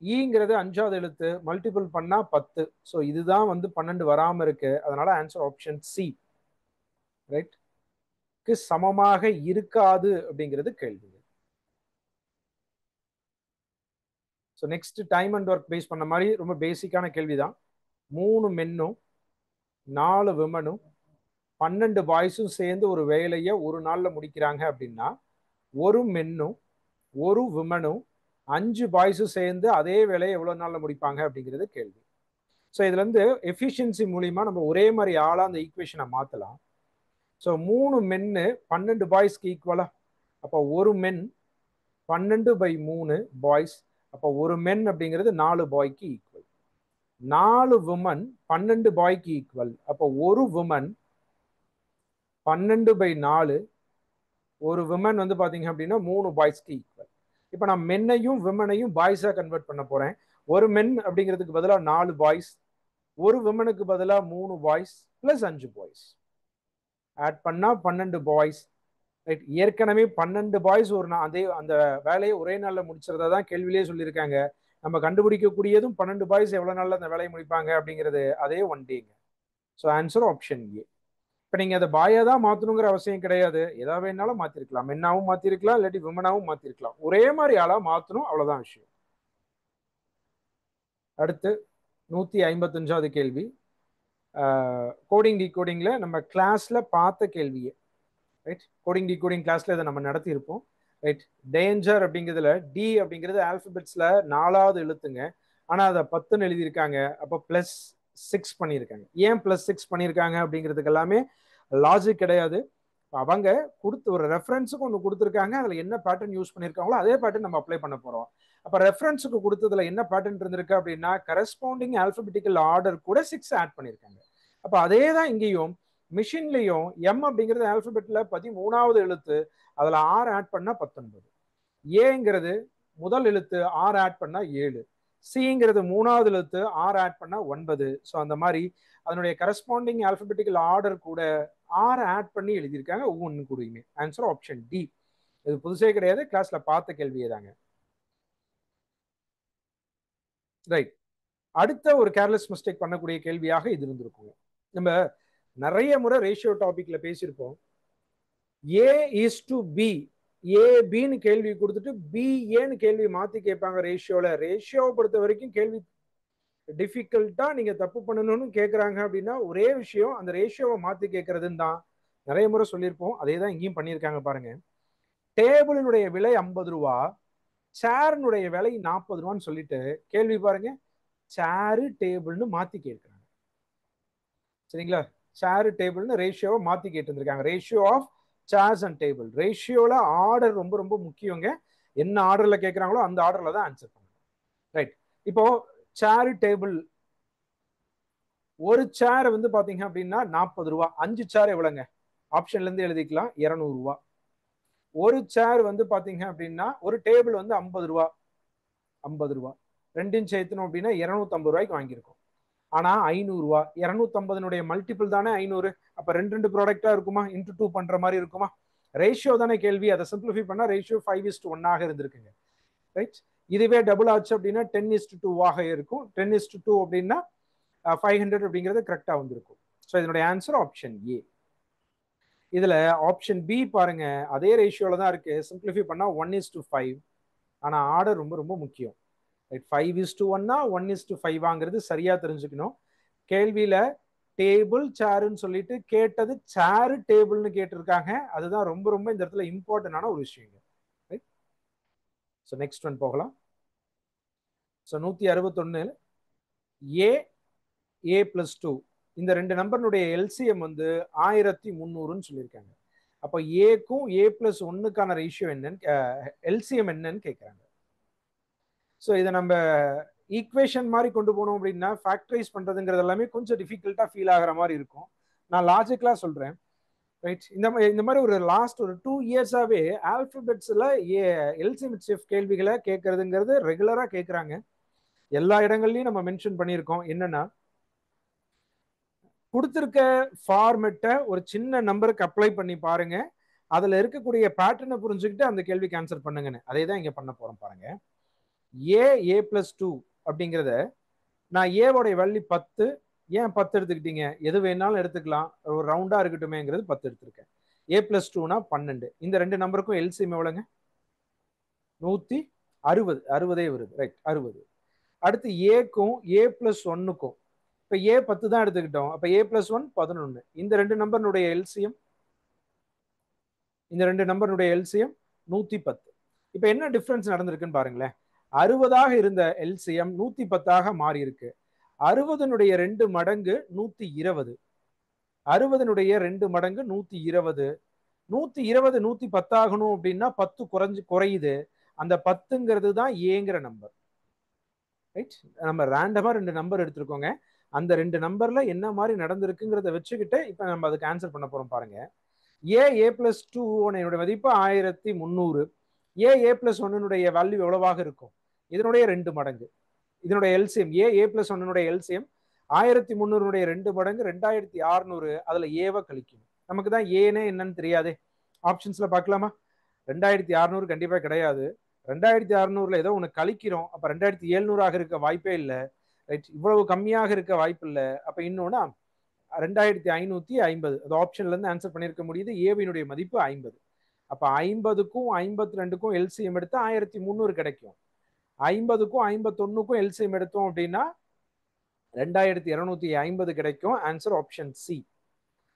ஈங்கிறது 5வது எழுத்து. மல்டிபிள் பண்ணா 10. ஸோ இதுதான் 12 வராம இருக்கு. அதனால ஆன்சர் ஆப்ஷன் சி ரைட் சமமாக இருக்காது அப்படிங்கிறது கேள்வி. So next time and work base பண்ண மாதிரி ரொம்ப பேசிக்கான கேள்விதான். 3 மென்னும் 4 விமனும் 12 பாய்ஸும் சேர்ந்து ஒரு வேலையை ஒரு நாள்ல முடிக்கிறாங்க அப்படின்னா ஒரு மென்னும் ஒரு விமனும் 5 பாய்ஸும் சேர்ந்து அதே வேலையை எவ்வளவு நாள்ல முடிப்பாங்க அப்படிங்கிறது கேள்வி. ஸோ இதுல இருந்து எஃபிஷியன்சி மூலியமா நம்ம ஒரே மாதிரி ஆளா அந்த ஈக்குவேஷனை மாத்தலாம். ஸோ 3 மென்னு 12 பாய்ஸ்க்கு ஈக்குவலா, அப்போ ஒரு மென் 12/3 பாய்ஸ். அப்போ ஒரு மென் அப்படிங்கிறது 4 பாய்க்கு ஈக்குவல். 4 விமன் 12 பாய்க்கு ஈக்குவல். அப்போ ஒரு விமன் 12/4, ஒரு விமன் பாத்தீங்க அப்படின்னா 3 பாய்ஸ்க்கு ஈக்குவல். இப்போ நான் மென்னையும் விமனையும் பாய்ஸா கன்வெர்ட் பண்ண போறேன். ஒரு மென் அப்படிங்கிறதுக்கு பதிலாக 4 பாய்ஸ், ஒரு விமனுக்கு பதிலாக 3 பாய்ஸ் பிளஸ் 5 பாய்ஸ் ஆட் பண்ணா 12 பாய்ஸ். ரைட். ஏற்கனவே 12 பாய்ஸ் அதே அந்த வேலையை ஒரே நாள்ல முடிச்சிருந்தா தான் கேள்வியிலேயே சொல்லியிருக்காங்க. நம்ம கண்டுபிடிக்கக்கூடியதும் 12 பாய்ஸ் எவ்வளவு நாள்ல அந்த வேலையை முடிப்பாங்க அப்படிங்கிறது அதே 1 டேங்க. So answer option A. இப்போ நீங்க அதை பாயா தான் மாத்தணுங்கிற அவசியம் கிடையாது. எதா வேணாலும் மாத்திருக்கலாம். மென்னாவும் மாத்திருக்கலாம், இல்லாட்டி விமனாவும் மாத்திருக்கலாம். ஒரே மாதிரி ஆளா மாத்தணும், அவ்வளவுதான் விஷயம். அடுத்து 155வது கேள்வி. கோடிங் டிகோடிங்ல நம்ம கிளாஸ்ல பார்த்த கேள்வியே. ரைட். கோடிங் டிகோடிங் கிளாஸ்ல இதை நம்ம நடத்தி இருப்போம். ரைட். டேஞ்சர் அப்படிங்கிறதுல டி அப்படிங்கிறது ஆல்பபெட்ஸ்ல 4வது எழுத்துங்க. ஆனா அதை 10ன்னு எழுதியிருக்காங்க. அப்போ +6 பண்ணியிருக்காங்க. ஏன் +6 பண்ணியிருக்காங்க அப்படிங்கிறதுக்கு எல்லாமே லாஜிக் கிடையாது. அவங்க கொடுத்து ஒரு ரெஃபரன்ஸுக்கு ஒன்று கொடுத்துருக்காங்க. அதில் என்ன பேட்டர்ன் யூஸ் பண்ணியிருக்காங்களோ அதே பேட்டர்ன் நம்ம அப்ளை பண்ண போறோம். அப்ப ரெஃபரன்ஸுக்கு கொடுத்ததுல என்ன பேட்டர்ன் இருந்திருக்கு அப்படின்னா கரஸ்பாண்டிங் ஆல்பபெட்டிக்கல் ஆர்டர் கூட 6 ஆட் பண்ணியிருக்காங்க. அப்ப அதே தான் இங்கேயும் மிஷின்லயும் எம் அப்படிங்கிறது ஆல்பபெட்ல 13வது எழுத்து, அதுல 6 ஆட் பண்ணா 19. ஏங்கிறது முதல் எழுத்து 6 ஆட் பண்ணா 7, சிங்கிறது 3வது எழுத்து 6 ஆட் பண்ணா 9. ஸோ அந்த மாதிரி அதனுடைய கரஸ்பாண்டிங் ஆல்பபெட்டிக்கல் ஆர்டர் கூட 6 ஆட் பண்ணி எழுதியிருக்காங்க ஒவ்வொன்று கூடயுமே. Answer option D. இது புதுசே கிடையாது, கிளாஸ்ல பார்த்த கேள்வியே தாங்க. ரைட். அடுத்த ஒரு கேர்லெஸ் மிஸ்டேக் பண்ணக்கூடிய கேள்வியாக இது இருந்திருக்கும். நம்ம நிறைய முறை ரேஷியோ டாபிக்ல பேசியிருப்போம். ஏ இஸ் டு பி, ஏ பின்னு கேள்வி கொடுத்துட்டு பி ஏன்னு கேள்வி மாத்தி கேட்பாங்க ரேஷியோல. ரேஷியோவை பொறுத்த வரைக்கும் கேள்வி டிஃபிகல்ட்டா நீங்க தப்பு பண்ணணும்னு கேட்கறாங்க அப்படின்னா ஒரே விஷயம் அந்த ரேஷியோவை மாத்தி கேட்கறதுன்னு தான் நிறைய முறை சொல்லியிருப்போம். அதே தான் இங்கேயும் பண்ணியிருக்காங்க பாருங்க. டேபிளினுடைய விலை 50 ரூபா, சேரினுடைய விலை 40 ரூபான்னு சொல்லிட்டு கேள்வி பாருங்க சேரு டேபிள்னு மாத்தி கேட்கிறாங்க. சரிங்களா? சேரு டேபிள்னு ரேஷியோவை மாத்தி கேட்டிருந்திருக்காங்க. Ratio of chairs and table. ரேஷியோல ஆர்டர் ரொம்ப ரொம்ப முக்கியங்க. என்ன ஆர்டர்ல கேட்கறாங்களோ அந்த ஆர்டர்ல தான் ஆன்சர் பண்ணணும். ரைட். இப்போ சேரு டேபிள், ஒரு சேர் வந்து பாத்தீங்க அப்படின்னா 40 ரூபா. 5 சேர் எவ்வளவுங்க? ஆப்ஷன்ல இருந்து எழுதிக்கலாம் 200 ரூபா. ஒரு சேர் வந்து பாத்தீங்க அப்படின்னா ஒரு டேபிள் வந்து 50 ரூபா. 50 ரூபா ரெண்டையும் சேர்த்தணும் அப்படின்னா 250 ரூபாய்க்கு வாங்கியிருக்கோம். ஆனா 500 ரூபா, 250 மல்டிபிள் தானே 500. அப்ப ரெண்டு ப்ராடக்டா இருக்குமா? இன்டூ 2 பண்ற மாதிரி இருக்குமா? ரேஷியோ தானே கேள்வி. அதை சிம்பிளிஃபை பண்ணா ரேஷியோ 5:1 இருந்திருக்குங்க. ரைட். இதுவே டபுள் ஆச்சு அப்படின்னா 10:2 இருக்கும். 10:2 அப்படின்னா 500 அப்படிங்கிறது கரெக்டா வந்திருக்கும். ஸோ இதனுடைய ஆன்சர் ஆப்ஷன் ஏ. இதுல ஆப்ஷன் பி பாருங்க, அதே ரேஷியோல தான் இருக்கு. சிம்பிளிஃபை பண்ணா 1:5. ஆனா ஆர்டர் ரொம்ப ரொம்ப முக்கியம். 5:1 1:5 சரியா தெரிஞ்சுக்கணும். கேள்வியில டேபிள் சேருன்னு சொல்லிட்டு கேட்டது சேரு டேபிள்னு கேட்டிருக்காங்க. அதுதான் ரொம்ப ரொம்ப இந்த இடத்துல இம்பார்ட்டன்டான ஒரு விஷயம். ஸோ நெக்ஸ்ட் ஒன் போகலாம். ஸோ 161 ஏ ஏ பிளஸ் 2 இந்த ரெண்டு நம்பருடைய எல்சிஎம் வந்து 1300ன்னு சொல்லியிருக்காங்க. அப்போ ஏக்கும் ஏ பிளஸ் 1க்கான ரேஷியோ என்னன்னு, எல்சிஎம் என்னன்னு கேட்குறாங்க. ஸோ இதை நம்ம ஈக்குவேஷன் மாதிரி கொண்டு போனோம் அப்படின்னா ஃபேக்டரைஸ் பண்றதுங்கிறது எல்லாமே கொஞ்சம் டிஃபிகல்ட்டா ஃபீல் ஆகிற மாதிரி இருக்கும். நான் லாஜிக்கலா சொல்றேன். ரைட். இந்த மாதிரி ஒரு லாஸ்ட் ஒரு 2 இயர்ஸாவே ஆல்பபெட்ஸ்ல எல்சிஎம் கேள்விகளை கேட்கறதுங்கிறது ரெகுலரா கேட்கறாங்க. எல்லா இடங்கள்லயும் நம்ம மென்ஷன் பண்ணியிருக்கோம். என்னன்னா கொடுத்திருக்க ஃபார்மெட்டை ஒரு சின்ன நம்பருக்கு அப்ளை பண்ணி பாருங்க. அதுல இருக்கக்கூடிய பேட்டர்னை புரிஞ்சுக்கிட்டு அந்த கேள்விக்கு ஆன்சர் பண்ணுங்கன்னு. அதே தான் இங்க பண்ண போறோம் பாருங்க. ஏ பிளஸ் 2 அப்படிங்கிறத நான் ஏவோடைய வேல்யூ 10. ஏன் 10 எடுத்துக்கிட்டீங்க? எது வேணாலும் எடுத்துக்கலாம், ஒரு ரவுண்டா இருக்கட்டுமேங்கிறது 10 எடுத்திருக்கேன். ஏ பிளஸ் 2னா 12. இந்த ரெண்டு நம்பருக்கும் எல்சிஎம் எவ்வளவுங்க? 160. 60 வருது. ரைட், 60. அடுத்து ஏக்கும் ஏ பிளஸ் 1க்கும் இப்ப ஏ 10 தான் எடுத்துக்கிட்டோம். அப்ப ஏ பிளஸ் 1 11. இந்த ரெண்டு நம்பருடைய எல்சிஎம், இந்த ரெண்டு நம்பருடைய எல்சிஎம் 110. இப்ப என்ன டிஃபரன்ஸ் நடந்திருக்குன்னு பாருங்களேன். 60 இருந்த எல்சிஎம் 110 மாறி இருக்கு. 60 2 மடங்கு 120. 60 2 மடங்கு 120. 120 110 ஆகணும் அப்படின்னா 10 குறையுது. அந்த 10ங்கிறது தான் ஏங்கிற நம்பர். ரைட். நம்ம ரேண்டமா ரெண்டு நம்பர் எடுத்திருக்கோங்க. அந்த ரெண்டு நம்பர்ல என்ன மாதிரி நடந்திருக்குங்கிறத வச்சுக்கிட்டு இப்ப நம்ம அதுக்கு ஆன்சர் பண்ண போறோம் பாருங்க. ஏ பிளஸ் 2 மதிப்பு 1300. ஏ பிளஸ் 1 வேல்யூ எவ்வளவாக இருக்கும்? இதனுடைய 2 மடங்கு. இதனுடைய எல்சிஎம் ஏ பிளஸ் 1 எல்சிஎம் 1300 2 மடங்கு 2600. அதுல ஏவை கழிக்கணும். நமக்கு தான் ஏனே என்னன்னு தெரியாது. ஆப்ஷன்ஸ்ல பார்க்கலாமா? 2600 கண்டிப்பா கிடையாது. 2600ல ஏதோ ஒன்று கழிக்கிறோம். அப்ப 2700 இருக்க வாய்ப்பே இல்லை. ரைட். இவ்வளவு கம்மியாக இருக்க வாய்ப்பு இல்லை. அப்ப இன்னொன்னா 2550. அது ஆப்ஷன்ல இருந்து ஆன்சர் பண்ணிருக்க முடியுது. ஏவினுடைய மதிப்பு 50. அப்ப 50க்கும் 52க்கும் எல்சிஎம் எடுத்தா 1300 கிடைக்கும். 50க்கும் 51க்கும் எல்சிஎம் எடுத்தோம் அப்படின்னா 2250 கிடைக்கும். Answer option C.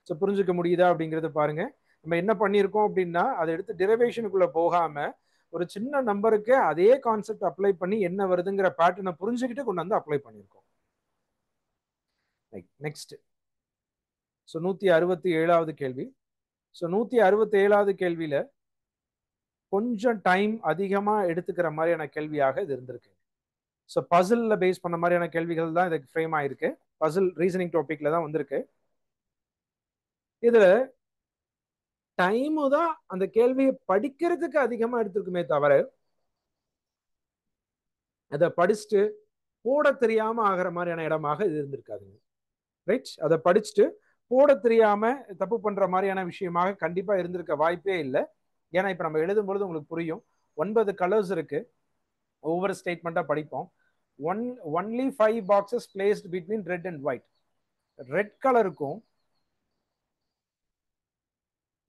ஸோ புரிஞ்சுக்க முடியுதா அப்படிங்கறது பாருங்க. நம்ம என்ன பண்ணியிருக்கோம் அப்படின்னா அதை எடுத்து டெரிவேஷனுக்குள்ள போகாம ஒரு சின்ன நம்பருக்கு அதே கான்செப்ட் அப்ளை பண்ணி என்ன வருதுங்கிற பேட்டர்னை புரிஞ்சுக்கிட்டு கொண்டு வந்து அப்ளை பண்ணியிருக்கோம். நெக்ஸ்ட். ஸோ 167வது கேள்வி. ஸோ 167வது கேள்வியில கொஞ்சம் டைம் அதிகமா எடுத்துக்கிற மாதிரியான கேள்வியாக இது இருந்திருக்கு. ஸோ பசில்ல பேஸ் பண்ண மாதிரியான கேள்விகள் தான் இதுக்கு ஃப்ரேம் ஆயிருக்கு. பசில் ரீசனிங் டாபிக்ல தான் வந்திருக்கு. இதுல டைமு தான் அந்த கேள்வியை படிக்கிறதுக்கு அதிகமா எடுத்திருக்குமே தவிர அதை படிச்சுட்டு போட தெரியாம ஆகிற மாதிரியான இடமாக இது இருந்திருக்காதுங்க. ரைட், அதை படிச்சுட்டு போட தெரியாம தப்பு பண்ற மாதிரியான விஷயமாக கண்டிப்பா இருந்திருக்க வாய்ப்பே இல்லை. ஏன்னா இப்ப நம்ம எழுதும் பொழுது உங்களுக்கு புரியும், 9 கலர்ஸ் இருக்கு. ஒவ்வொரு ஸ்டேட்மெண்டா படிப்போம். Only 5 boxes placed between red and white. Red கலருக்கும்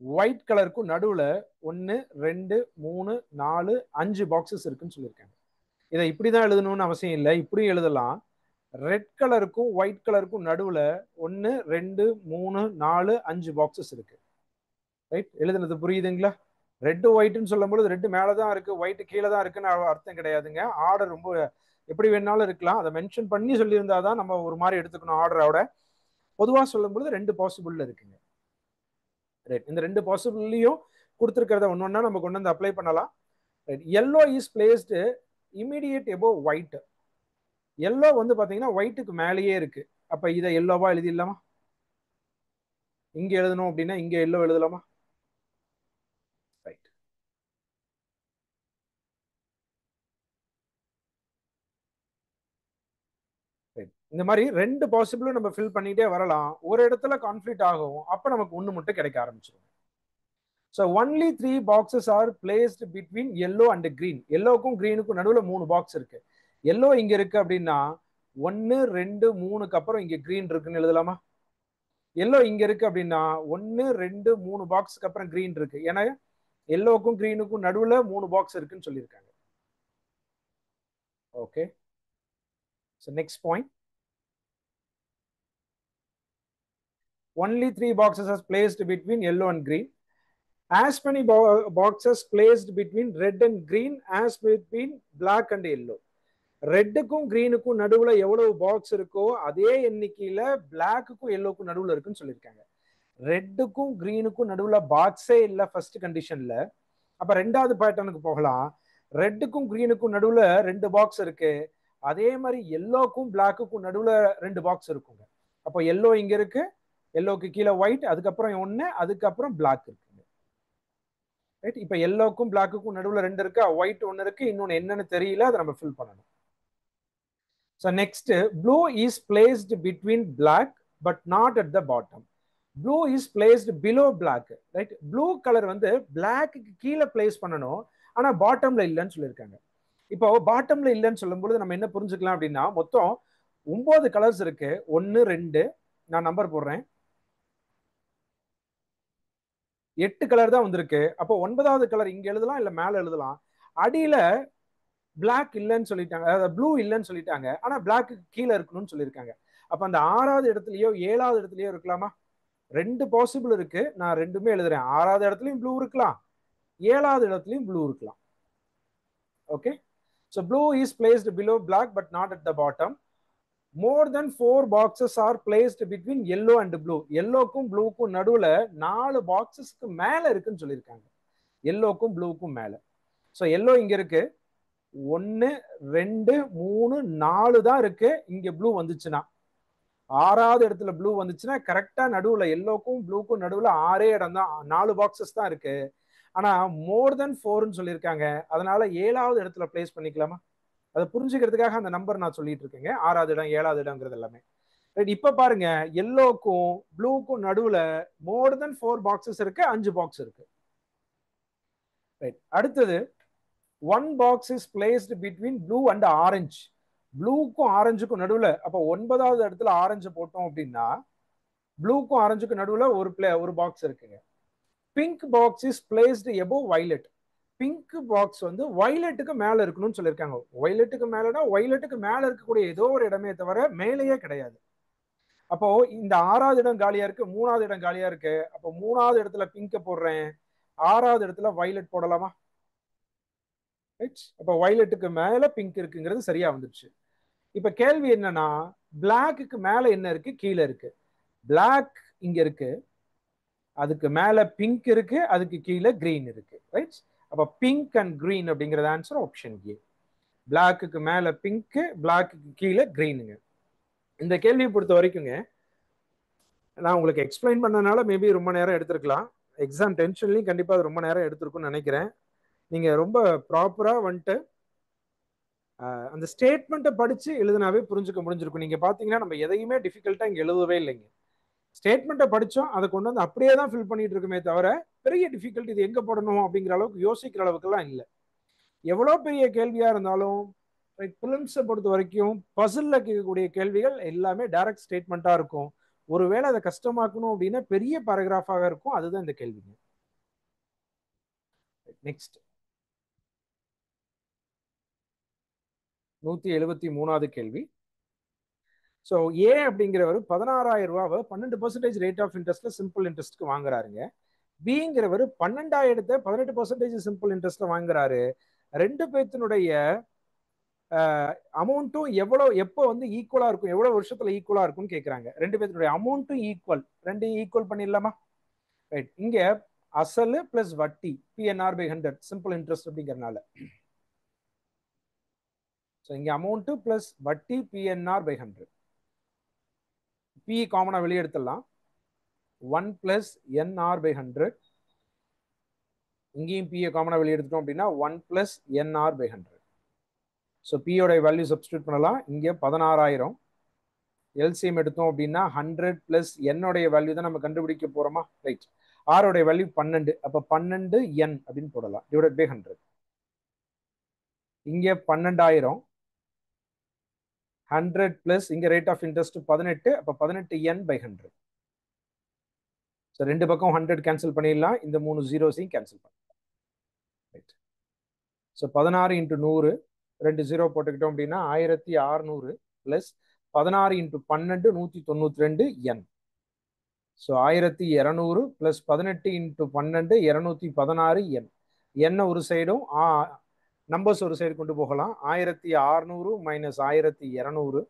ஒயிட் கலருக்கும் நடுவுல 1 2 3 4 5 பாக்ஸஸ் இருக்குன்னு சொல்லியிருக்காங்க. இதை இப்படிதான் எழுதணும்னு அவசியம் இல்லை, இப்படியும் எழுதலாம். ரெட் கலருக்கும் ஒயிட் கலருக்கும் நடுவுல 1 2 3 4 5 பாக்ஸஸ் இருக்கு. ரைட், எழுதுனது புரியுதுங்களா? ரெட் ஒயிட்னு சொல்லும் பொழுது ரெட் மேலதான் இருக்கு, ஒயிட் கீழே தான் இருக்குன்னு அர்த்தம் கிடையாதுங்க. ஆர்டர் ரொம்ப எப்படி வேணாலும் இருக்கலாம். அதை மென்ஷன் பண்ணி சொல்லியிருந்தாதான் நம்ம ஒரு மாதிரி எடுத்துக்கணும் ஆர்டரோட. பொதுவாக சொல்லும் பொழுது 2 பாசிபிள் இருக்குங்க. ரைட், இந்த 2 பாசிபிள்லையும் கொடுத்துருக்கிறத ஒன்னொன்னா நம்ம கொண்டு வந்து அப்ளை பண்ணலாம். Right, yellow is placed immediate above white. Yellow வந்து பாத்தீங்கன்னா ஒயிட்டுக்கு மேலேயே இருக்கு. அப்ப இதை எல்லோவா எழுதிடலாமா? இங்க எழுதணும் அப்படின்னா இங்க எல்லோ எழுதலாமா? ரைட், இந்த மாதிரி 2 பாசிபிளும் நம்ம ஃபில் பண்ணிட்டே வரலாம். ஒரு இடத்துல கான்ஃபிளிக்ட் ஆகும், அப்ப நமக்கு ஒண்ணு மட்டும் கிடைக்க ஆரம்பிச்சிடும். So only 3 boxes are placed between yellow and green. எல்லோக்கும் கிரீனுக்கும் நடுவில் 3 பாக்ஸ் இருக்கு. எல்லோ இங்க இருக்கு அப்படின்னா 1 2 3க்கு அப்புறம் இங்க கிரீன் இருக்குன்னு எழுதலாமா? எல்லோ இங்க இருக்கு அப்படின்னா 1 2 3 பாக்ஸ்க்கு அப்புறம் கிரீன் இருக்கு. ஏன்னா எல்லோக்கும் கிரீனுக்கும் நடுவில் 3 பாக்ஸ் இருக்குன்னு சொல்லியிருக்காங்க. Okay, so next point. Only 3 boxes are placed between yellow and green. As many boxes placed between red and green as between black and yellow. ரெட்டுக்கும் கிரீனுக்கும் நடுவுல எவ்வளவு பாக்ஸ் இருக்கோ அதே எண்ணிக்கையில பிளாக்குக்கும் எல்லோக்கும் நடுவுல இருக்குன்னு சொல்லியிருக்காங்க. ரெட்டுக்கும் கிரீனுக்கும் நடுவுல பாக்ஸே இல்லை ஃபர்ஸ்ட் கண்டிஷன்ல. அப்ப ரெண்டாவது பேட்டர்னுக்கு போகலாம். ரெட்டுக்கும் கிரீனுக்கும் நடுவுல 2 பாக்ஸ் இருக்கு. அதே மாதிரி எல்லோக்கும் பிளாக்குக்கும் நடுவுல 2 பாக்ஸ் இருக்குங்க. அப்போ எல்லோ இங்க இருக்கு, எல்லோக்கு கீழே ஒயிட், அதுக்கப்புறம் 1, அதுக்கப்புறம் பிளாக் இருக்குங்க. ரைட், இப்ப எல்லோக்கும் பிளாக்குக்கும் நடுவுல 2 இருக்கு, ஒயிட் 1 இருக்கு, இன்னொன்னு என்னன்னு தெரியல, அதை நம்ம ஃபில் பண்ணணும். So next, blue is placed between black but not at the bottom. Blue is placed below black. Right, blue color வந்து black கீழே பிளேஸ் பண்ணணும், ஆனா பாட்டம்ல இல்லைன்னு சொல்லியிருக்காங்க. இப்போ பாட்டம்ல இல்லைன்னு சொல்லும் பொழுது நம்ம என்ன புரிஞ்சுக்கலாம் அப்படின்னா, மொத்தம் 9 கலர்ஸ் இருக்கு. 1 2, நான் நம்பர் போடுறேன், 8 கலர் தான் வந்திருக்கு. அப்போ 9வது கலர் இங்க எழுதலாம் இல்ல மேல எழுதலாம். அடியில பிளாக் இல்லைன்னு சொல்லிட்டாங்க, அதாவது ப்ளூ இல்லைன்னு சொல்லிட்டாங்க, ஆனா பிளாக்கு கீழே இருக்கணும்னு சொல்லியிருக்காங்க. அப்ப அந்த 6வது இடத்துலயோ 7வது இடத்துலயோ இருக்கலாமா? 2 பாசிபிள் இருக்கு, நான் ரெண்டுமே எழுதுறேன். 6வது இடத்துலயும் ப்ளூ இருக்கலாம், 7வது இடத்துலயும் ப்ளூ இருக்கலாம். Okay, so blue is placed below black but not at the bottom. More than 4 boxes are placed between yellow and blue. yellowக்கும் ப்ளூக்கும் நடுவுல 4 பாக்ஸஸ்க்கு மேல இருக்குன்னு சொல்லியிருக்காங்க, எல்லோக்கும் ப்ளூக்கும் மேல. ஸோ எல்லோ இங்க இருக்கு, 1 2 3 4 தான் இருக்கு. இங்க ப்ளூ வந்துச்சுன்னா 6வது இடத்துல ப்ளூ வந்துச்சுன்னா கரெக்டா நடுவுல எல்லோக்கும் ப்ளூக்கும் நடுவுல 6 இடம் தான், 4 பாக்ஸஸ் தான் இருக்கு. ஆனா மோர் தென் 4ன்னு சொல்லியிருக்காங்க, அதனால 7வது இடத்துல பிளேஸ் பண்ணிக்கலாமா? அதை புரிஞ்சுக்கிறதுக்காக அந்த நம்பர் நான் சொல்லிட்டு இருக்கேங்க, 6வது இடம் 7வது இடம்ங்கிறது எல்லாமே. ரைட், இப்ப பாருங்க, எல்லோக்கும் ப்ளூக்கும் நடுவுல மோர் தென் 4 பாக்ஸஸ் இருக்கு, 5 பாக்ஸ் இருக்கு. ரைட், அடுத்தது 1 box is placed between blue and orange. ப்ளூக்கும் ஆரஞ்சுக்கும் நடுவுல, அப்ப 9வது இடத்துல ஆரஞ்சு போட்டோம் அப்படின்னா ப்ளூக்கும் ஆரஞ்சுக்கும் நடுவுல ஒரு பாக்ஸ் இருக்குங்க. Pink box is placed above violet. Pink box வந்து வயலட்டுக்கு மேல இருக்கணும்னு சொல்லியிருக்காங்க. வயலட்டுக்கு மேலனா வயலட்டுக்கு மேல இருக்கக்கூடிய ஏதோ ஒரு இடமே தவிர மேலேயே கிடையாது. அப்போ இந்த 6வது இடம் காலியா இருக்கு, 3வது இடம் காலியா இருக்கு. அப்போ 3வது இடத்துல பிங்க போடுறேன், 6வது இடத்துல வயலட் போடலாமா? அப்ப வயலட்டுக்கு மேல பிங்க் இருக்குங்கிறது சரியா வந்துருச்சு. இப்ப கேள்வி என்னன்னா, பிளாக்கு மேல என்ன இருக்கு, கீழே இருக்கு. பிளாக் இங்க இருக்கு, அதுக்கு மேல பிங்க் இருக்கு, அதுக்கு கீழே கிரீன் இருக்கு. ரைட், அப்ப பிங்க் அண்ட் கிரீன் அப்படிங்கிறது ஆன்சர் ஆப்ஷன் ஏ. பிளாக்குக்கு மேல பிங்க், பிளாக்குக்கு கீழே கிரீனுங்க. இந்த கேள்வியை பொறுத்த வரைக்குங்க நான் உங்களுக்கு எக்ஸ்பிளைன் பண்ணனால மேபி ரொம்ப நேரம் எடுத்திருக்கலாம். எக்ஸாம் டென்ஷன்லையும் கண்டிப்பா அது ரொம்ப நேரம் எடுத்திருக்கும்னு நினைக்கிறேன். நீங்க ரொம்ப ப்ராப்பரா வந்துட்டு அந்த ஸ்டேட்மெண்ட்டை படிச்சு எழுதினாவே புரிஞ்சுக்க முடிஞ்சிருக்கும். நீங்க பாத்தீங்கன்னா நம்ம எதையுமே டிஃபிகல்ட்டா இங்க எழுதவே இல்லைங்க. ஸ்டேட்மெண்ட்டை படிச்சோம், அதை கொண்டு வந்து அப்படியே தான் ஃபில் பண்ணிட்டு இருக்குமே தவிர பெரிய டிஃபிகல்ட் இது எங்க போடணும் அப்படிங்கிற அளவுக்கு யோசிக்கிற அளவுக்குலாம் இல்லை. எவ்வளோ பெரிய கேள்வியா இருந்தாலும் பிலிம்ஸை பொறுத்த வரைக்கும் பசில்ல கேட்கக்கூடிய கேள்விகள் எல்லாமே டைரக்ட் ஸ்டேட்மெண்ட்டா இருக்கும். ஒருவேளை அதை கஷ்டமாக்கணும் அப்படின்னா பெரிய பேராகிராஃபாக இருக்கும். அதுதான் இந்த கேள்விங்க. நெக்ஸ்ட் 173வது கேள்வி. ஸோ ஏ அப்படிங்கிறவர் 16,000 ரூபாவை 12% ரேட் ஆஃப் இன்ட்ரெஸ்ட்ல சிம்பிள் இன்ட்ரெஸ்ட்க்கு வாங்குறாருங்க. பிங்கிறவர் 12,000 18% சிம்பிள் இன்ட்ரெஸ்ட்ல வாங்குறாரு. ரெண்டு பேர்த்தினுடைய அமௌண்ட்டும் எவ்வளவு எப்போ வந்து ஈக்குவலா இருக்கும், எவ்வளவு வருஷத்துல ஈக்குவலா இருக்கும்னு கேட்கறாங்க. ரெண்டு பேர்த்தினுடைய அமௌண்ட்டும் ஈக்குவல், ரெண்டையும் ஈக்குவல் பண்ணிடலாமா? ரைட். இங்க அசல் பிளஸ் வட்டி பிஎன்ஆர் பை 100 சிம்பிள் இன்ட்ரெஸ்ட் அப்படிங்கறனால இங்க அமௌண்ட் பிளஸ் வட்டி பிஎன்ஆர் பை 100. பி காமனா வெளியே எடுத்துடலாம். 1 பிளஸ் என்ஆர் பை 100. இங்கேயும் பி காமனா வெளியே எடுத்துட்டோம் அப்படின்னா 1 பிளஸ் என்ஆர் பை 100. ஸோ பியோட வேல்யூ சப்ஸ்டியூட் பண்ணலாம். இங்க 16,000 எல்சிஎம் எடுத்தோம் அப்படின்னா 100 பிளஸ் என்னோடைய வேல்யூ தான் நம்ம கண்டுபிடிக்க போறோமா? ரைட். ஆரோடைய வேல்யூ 12. அப்ப 12 என் அப்படின்னு போடலாம், டிவைட் பை 100. இங்க 12,000 100 பிளஸ் இங்க ரேட் ஆஃப் இன்ட்ரெஸ்ட் 18. அப்ப 18 என் பை 100. ஸோ ரெண்டு பக்கம் 100 கேன்சல் பண்ணிடலாம். இந்த 3 ஜீரோஸையும் கேன்சல் பண்ணலாம். ரைட். ஸோ 16 இன்ட்டு 100 2 ஜீரோ போட்டுக்கிட்டோம் அப்படின்னா 1600 பிளஸ் 16 இன்ட்டு 12 192 என். ஸோ 1200 பிளஸ் 18 இன்ட்டு 12 216 என். என்ன ஒரு சைடும் நம்பர்ஸ் ஒரு சைடு கொண்டு போகலாம். 1600 minus 1200